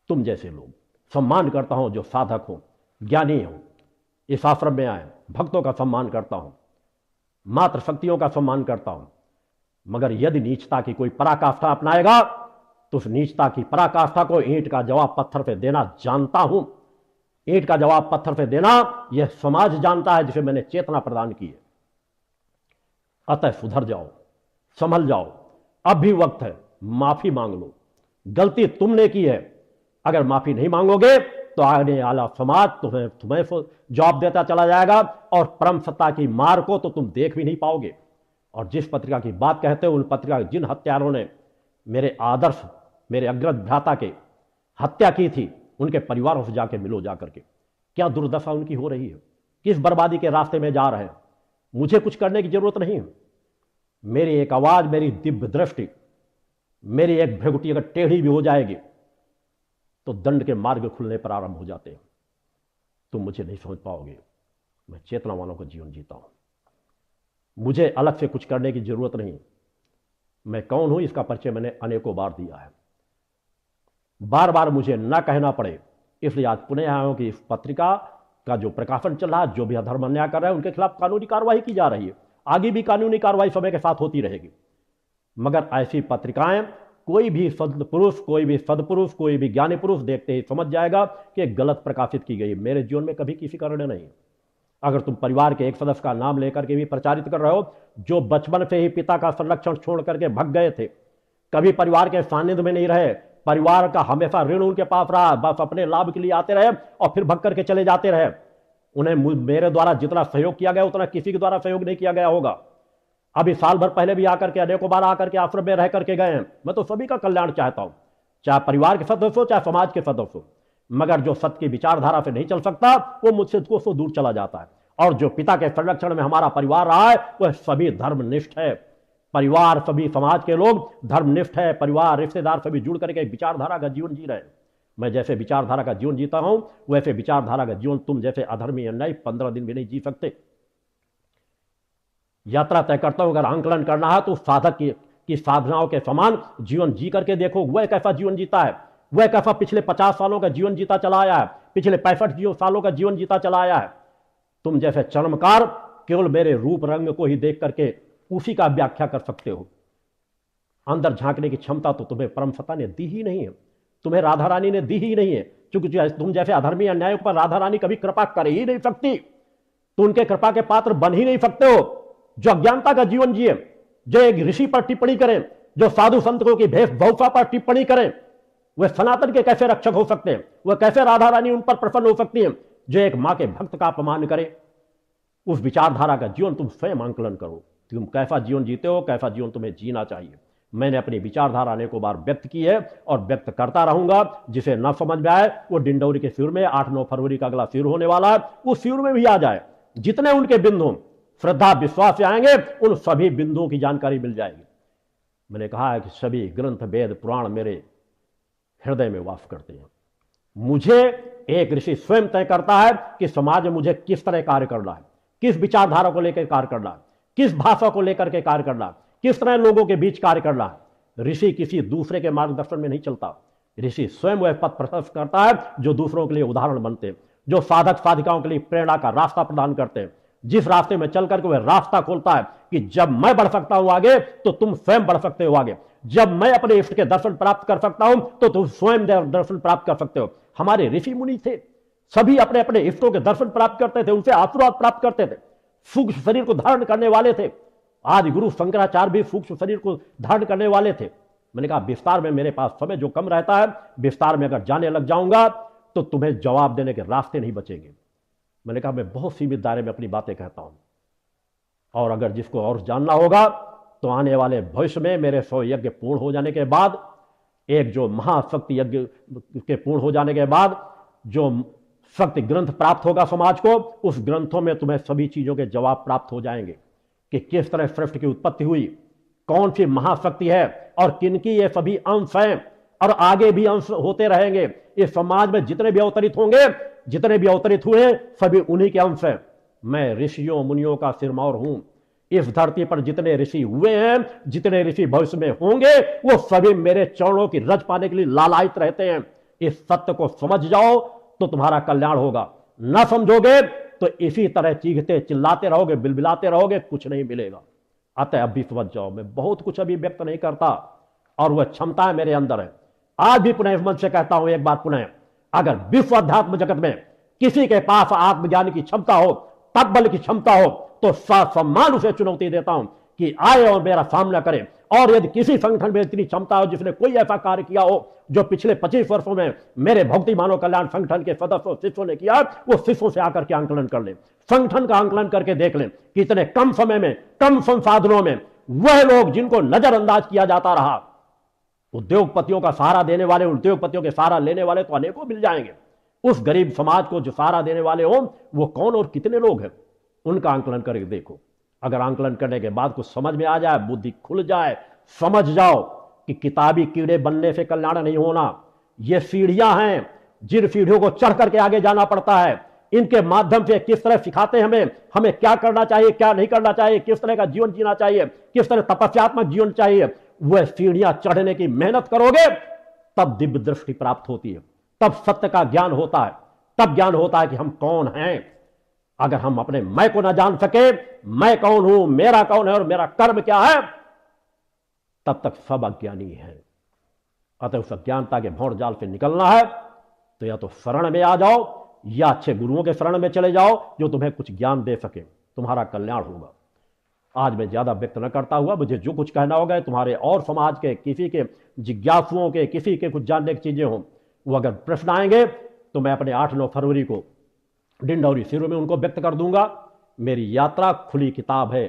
तुम जैसे लोग। सम्मान करता हूं जो साधक हो, ज्ञानी हो, इस आश्रम में आए, भक्तों का सम्मान करता हूं, मात्र शक्तियों का सम्मान करता हूं। मगर यदि नीचता की कोई पराकाष्ठा अपनाएगा, तो उस नीचता की पराकाष्ठा को ईंट का जवाब पत्थर पे देना जानता हूं। ईंट का जवाब पत्थर पे देना यह समाज जानता है, जिसे मैंने चेतना प्रदान की है। अतः सुधर जाओ, संभल जाओ, अब भी वक्त है। माफी मांग लो, गलती तुमने की है। अगर माफी नहीं मांगोगे तो आने वाला समाज तुम्हें जवाब देता चला जाएगा, और परम सत्ता की मार को तो तुम देख भी नहीं पाओगे। और जिस पत्रिका की बात कहते हो, उन पत्रिका के जिन हत्यारों ने मेरे आदर्श, मेरे अग्रज भ्राता के हत्या की थी, उनके परिवारों से जाके मिलो जाकर के। क्या दुर्दशा उनकी हो रही है, किस बर्बादी के रास्ते में जा रहे हैं। मुझे कुछ करने की जरूरत नहीं है। मेरी एक आवाज, मेरी दिव्य दृष्टि, मेरी एक भ्रगुटी अगर टेढ़ी भी हो जाएगी, तो दंड के मार्ग खुलने प्रारंभ हो जाते हैं। तुम मुझे नहीं समझ पाओगे। मैं चेतना वालों का जीवन जीता हूं। मुझे अलग से कुछ करने की जरूरत नहीं। मैं कौन हूं इसका परिचय मैंने अनेकों बार दिया है। बार बार मुझे ना कहना पड़े, इसलिए आज पुनः आया हूं कि इस पत्रिका का जो प्रकाशन चल रहा है, जो भी अधर्म अन्याय कर रहा है, उनके खिलाफ कानूनी कार्रवाई की जा रही है। आगे भी कानूनी कार्रवाई समय के साथ होती रहेगी। मगर ऐसी पत्रिकाएं कोई भी सदपुरुष, कोई भी सदपुरुष, कोई भी ज्ञानी पुरुष देखते ही समझ जाएगा कि गलत प्रकाशित की गई। मेरे जीवन में कभी किसी का ऋण नहीं। अगर तुम परिवार के एक सदस्य का नाम लेकर के भी प्रचारित कर रहे हो, जो बचपन से ही पिता का संरक्षण छोड़ करके भग गए थे, कभी परिवार के सानिध्य में नहीं रहे, परिवार का हमेशा ऋण उनके पास रहा, बस अपने लाभ के लिए आते रहे और फिर भग करके चले जाते रहे। उन्हें मेरे द्वारा जितना सहयोग किया गया, उतना किसी के द्वारा सहयोग नहीं किया गया होगा। अभी साल भर पहले भी आकर के, अनेकों बार आकर के आश्रम में रह करके गए हैं। मैं तो सभी का कल्याण चाहता हूं, चाहे परिवार के सदस्य हो, चाहे समाज के सदस्य हो। मगर जो सत्य की विचारधारा से नहीं चल सकता, वो मुझसे को दूर चला जाता है। और जो पिता के संरक्षण में हमारा परिवार रहा है, वह सभी धर्मनिष्ठ है। परिवार, सभी समाज के लोग धर्मनिष्ठ है। परिवार, रिश्तेदार सभी जुड़ करके विचारधारा का जीवन जी रहे हैं। मैं जैसे विचारधारा का जीवन जीता हूं, वैसे विचारधारा का जीवन तुम जैसे अधर्मी अन्यायी 15 दिन भी नहीं जी सकते। यात्रा तय करता हूं, अगर आंकलन करना है तो साधक की साधनाओं के समान जीवन जी करके देखो। वह कैसा जीवन जीता है, वह कैसा पिछले 50 सालों का जीवन जीता चला आया है, पिछले 65 सालों का जीवन जीता चला आया है। तुम जैसे चर्मकार केवल मेरे रूप रंग को ही देख करके उसी का व्याख्या कर सकते हो। अंदर झांकने की क्षमता तो तुम्हें परम सत्ता ने दी ही नहीं है, तुम्हें राधा रानी ने दी ही नहीं है। क्योंकि तुम जैसे अधर्मी अन्यायों पर राधा रानी कभी कृपा कर ही नहीं सकती, तो उनके कृपा के पात्र बन ही नहीं सकते हो। जो अज्ञानता का जीवन जिए, जो एक ऋषि पर टिप्पणी करें, जो साधु संतों की वेशभूषा पर टिप्पणी करें, वे सनातन के कैसे रक्षक हो सकते हैं? वह कैसे राधा रानी उन पर प्रसन्न हो सकती है? जो एक मां के भक्त का अपमान करे, उस विचारधारा का जीवन तुम स्वयं आंकलन करो। तुम कैसा जीवन जीते हो, कैसा जीवन तुम्हें जीना चाहिए। मैंने अपनी विचारधारा अनेकों बार व्यक्त की है और व्यक्त करता रहूंगा। जिसे न समझ में आए वो डिंडौरी के शिविर में 8-9 फरवरी का अगला शिविर होने वाला है, उस शिविर में भी आ जाए। जितने उनके बिंदु श्रद्धा विश्वास से आएंगे उन सभी बिंदुओं की जानकारी मिल जाएगी। मैंने कहा है कि सभी ग्रंथ वेद पुराण मेरे हृदय में वास करते हैं। मुझे एक ऋषि स्वयं तय करता है कि समाज में मुझे किस तरह कार्य करना है, किस विचारधारा को लेकर कार्य करना है, किस भाषा को लेकर के कार्य करना है, किस तरह लोगों के बीच कार्य करना है। ऋषि किसी दूसरे के मार्गदर्शन में नहीं चलता। ऋषि स्वयं वह पथ प्रशस्त करता है जो दूसरों के लिए उदाहरण बनते हैं, जो साधक साधिकाओं के लिए प्रेरणा का रास्ता प्रदान करते हैं, जिस रास्ते में चलकर के वह रास्ता खोलता है कि जब मैं बढ़ सकता हूं आगे तो तुम स्वयं बढ़ सकते हो आगे, जब मैं अपने इष्ट के दर्शन प्राप्त कर सकता हूं तो तुम स्वयं दर्शन प्राप्त कर सकते हो। हमारे ऋषि मुनि थे, सभी अपने अपने इष्टों के दर्शन प्राप्त करते थे, उनसे आशीर्वाद प्राप्त करते थे, सूक्ष्म शरीर को धारण करने वाले थे। आज गुरु शंकराचार्य भी सूक्ष्म शरीर को धारण करने वाले थे। मैंने कहा विस्तार में मेरे पास समय जो कम रहता है, विस्तार में अगर जाने लग जाऊंगा तो तुम्हें जवाब देने के रास्ते नहीं बचेंगे। मैंने कहा मैं बहुत सीमित दायरे में अपनी बातें कहता हूं, और अगर जिसको और जानना होगा तो आने वाले भविष्य में मेरे 100 यज्ञ पूर्ण हो जाने के बाद, एक जो महाशक्ति यज्ञ के पूर्ण हो जाने के बाद जो शक्ति ग्रंथ प्राप्त होगा समाज को, उस ग्रंथों में तुम्हें सभी चीजों के जवाब प्राप्त हो जाएंगे कि किस तरह सृष्टि की उत्पत्ति हुई, कौन सी महाशक्ति है और किनकी ये सभी अंश हैं और आगे भी अंश होते रहेंगे। इस समाज में जितने भी अवतरित होंगे, जितने भी अवतरित हुए, सभी उन्हीं के अंश हैं। मैं ऋषियों मुनियों का सिरमौर हूं। इस धरती पर जितने ऋषि हुए हैं, जितने ऋषि भविष्य में होंगे, वो सभी मेरे चरणों की रज पाने के लिए लालायित रहते हैं। इस सत्य को समझ जाओ तो तुम्हारा कल्याण होगा, ना समझोगे तो इसी तरह चीखते चिल्लाते रहोगे, बिलबिलाते रहोगे, कुछ नहीं मिलेगा। अतः अब भी समझ जाओ, मैं बहुत कुछ अभी व्यक्त नहीं करता और वह क्षमता मेरे अंदर है। आज भी पुनः मन से कहता हूं एक बात पुनः, अगर विश्व अध्यात्म जगत में किसी के पास आत्मज्ञान की क्षमता हो, तत्बल की क्षमता हो, तो सम्मान उसे चुनौती देता हूं कि आए और मेरा सामना करे। और यदि किसी संगठन में इतनी क्षमता हो जिसने कोई ऐसा कार्य किया हो जो पिछले 25 वर्षों में मेरे भक्ति मानव कल्याण संगठन के सदस्यों शिष्यों ने किया, वो शिष्यों से आकर के आंकलन कर ले, संगठन का आंकलन करके देख लें कि इतने कम समय में, कम संसाधनों में वह लोग जिनको नजरअंदाज किया जाता रहा, उद्योगपतियों का सहारा देने वाले, उद्योगपतियों के सहारा लेने वाले तो अनेकों मिल जाएंगे। उस गरीब समाज को जो सहारा देने वाले हो वो कौन और कितने लोग हैं, उनका आंकलन करके देखो। अगर आंकलन करने के बाद कुछ समझ में आ जाए, बुद्धि खुल जाए, समझ जाओ कि किताबी कीड़े बनने से कल्याण नहीं होना, ये सीढ़ियां हैं जिन सीढ़ियों को चढ़ करके आगे जाना पड़ता है। इनके माध्यम से किस तरह सिखाते हैं हमें क्या करना चाहिए, क्या नहीं करना चाहिए, किस तरह का जीवन जीना चाहिए, किस तरह तपस्यात्मक जीवन चाहिए। वह सीढ़ियां चढ़ने की मेहनत करोगे तब दिव्य दृष्टि प्राप्त होती है, तब सत्य का ज्ञान होता है, तब ज्ञान होता है कि हम कौन हैं। अगर हम अपने मैं को ना जान सके, मैं कौन हूं, मेरा कौन है और मेरा कर्म क्या है, तब तक सब अज्ञानी है। अतः उस अज्ञानता के भौर जाल से निकलना है तो या तो शरण में आ जाओ या अच्छे गुरुओं के शरण में चले जाओ जो तुम्हें कुछ ज्ञान दे सके, तुम्हारा कल्याण होगा। आज मैं ज्यादा व्यक्त न करता हुआ, मुझे जो कुछ कहना होगा तुम्हारे और समाज के किसी के जिज्ञासुओं के, किसी के कुछ जानने की चीजें हों, वो अगर प्रश्न आएंगे तो मैं अपने 8-9 फरवरी को डिंडौरी सिरों में उनको व्यक्त कर दूंगा। मेरी यात्रा खुली किताब है,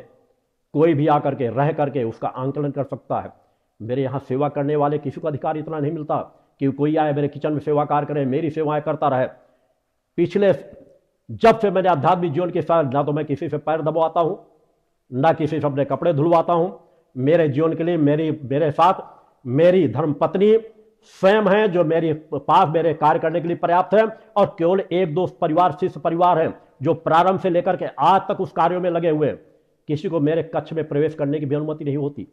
कोई भी आकर के रह करके उसका आंकलन कर सकता है। मेरे यहाँ सेवा करने वाले किसी को अधिकार इतना नहीं मिलता कि कोई आए मेरे किचन में सेवा कार्य करे, मेरी सेवाएं करता रहे। पिछले जब से मैंने आध्यात्मिक जीवन के साथ, ना तो मैं किसी से पैर दबाता हूं, ना किसी से अपने कपड़े धुलवाता हूं। मेरे जीवन के लिए मेरे साथ मेरी धर्मपत्नी स्वयं है जो मेरे पास मेरे कार्य करने के लिए पर्याप्त है, और केवल 1-2 परिवार, शिष्य परिवार है जो प्रारंभ से लेकर के आज तक उस कार्यों में लगे हुए। किसी को मेरे कक्ष में प्रवेश करने की भी अनुमति नहीं होती।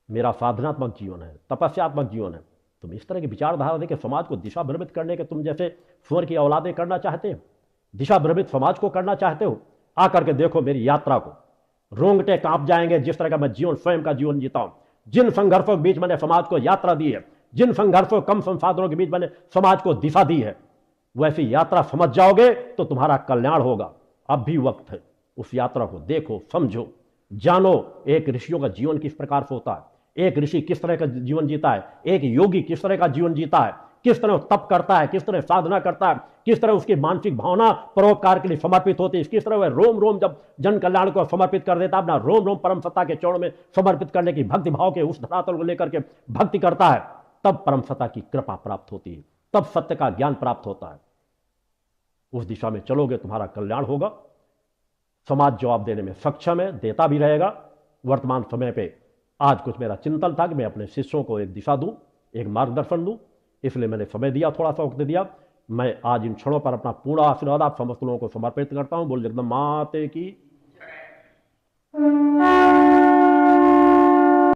मेरा साधनात्मक जीवन है, तपस्यात्मक जीवन है। तुम इस तरह की विचारधारा देकर समाज को दिशा भ्रमित करने के, तुम जैसे स्वर की औलादें करना चाहते हो, दिशा भ्रमित समाज को करना चाहते हो, आकर के देखो मेरी यात्रा को, रोंगटे कांप जाएंगे जिस तरह का मैं जीवन, स्वयं का जीवन जीता हूं। जिन संघर्षों के बीच मैंने समाज को यात्रा दी है, जिन संघर्षों, कम संसाधनों के बीच मैंने समाज को दिशा दी है, वैसी यात्रा समझ जाओगे तो तुम्हारा कल्याण होगा। अब भी वक्त है, उस यात्रा को देखो, समझो, जानो एक ऋषियों का जीवन किस प्रकार से होता है, एक ऋषि किस तरह का जीवन जीता है, एक योगी किस तरह का जीवन जीता है, किस तरह तप करता है, किस तरह साधना करता है, किस तरह उसकी मानसिक भावना परोपकार के लिए समर्पित होती है, किस तरह वह रोम रोम जब जन कल्याण को समर्पित कर देता है, अपना रोम रोम परम सत्ता के चरणों में समर्पित करने की भक्ति भाव के उस धरातल को लेकर के भक्ति करता है, तब परम सत्ता की कृपा प्राप्त होती है, तब सत्य का ज्ञान प्राप्त होता है। उस दिशा में चलोगे तुम्हारा कल्याण होगा। समाज जवाब देने में सक्षम है, देता भी रहेगा। वर्तमान समय पे आज कुछ मेरा चिंतन था कि मैं अपने शिष्यों को एक दिशा दूं, एक मार्गदर्शन दूं, इसलिए मैंने समय दिया, थोड़ा सा वक्त दिया। मैं आज इन क्षणों पर अपना पूर्ण आशीर्वाद आप समस्त लोगों को समर्पित करता हूं। बोल जगदम्बा माते की।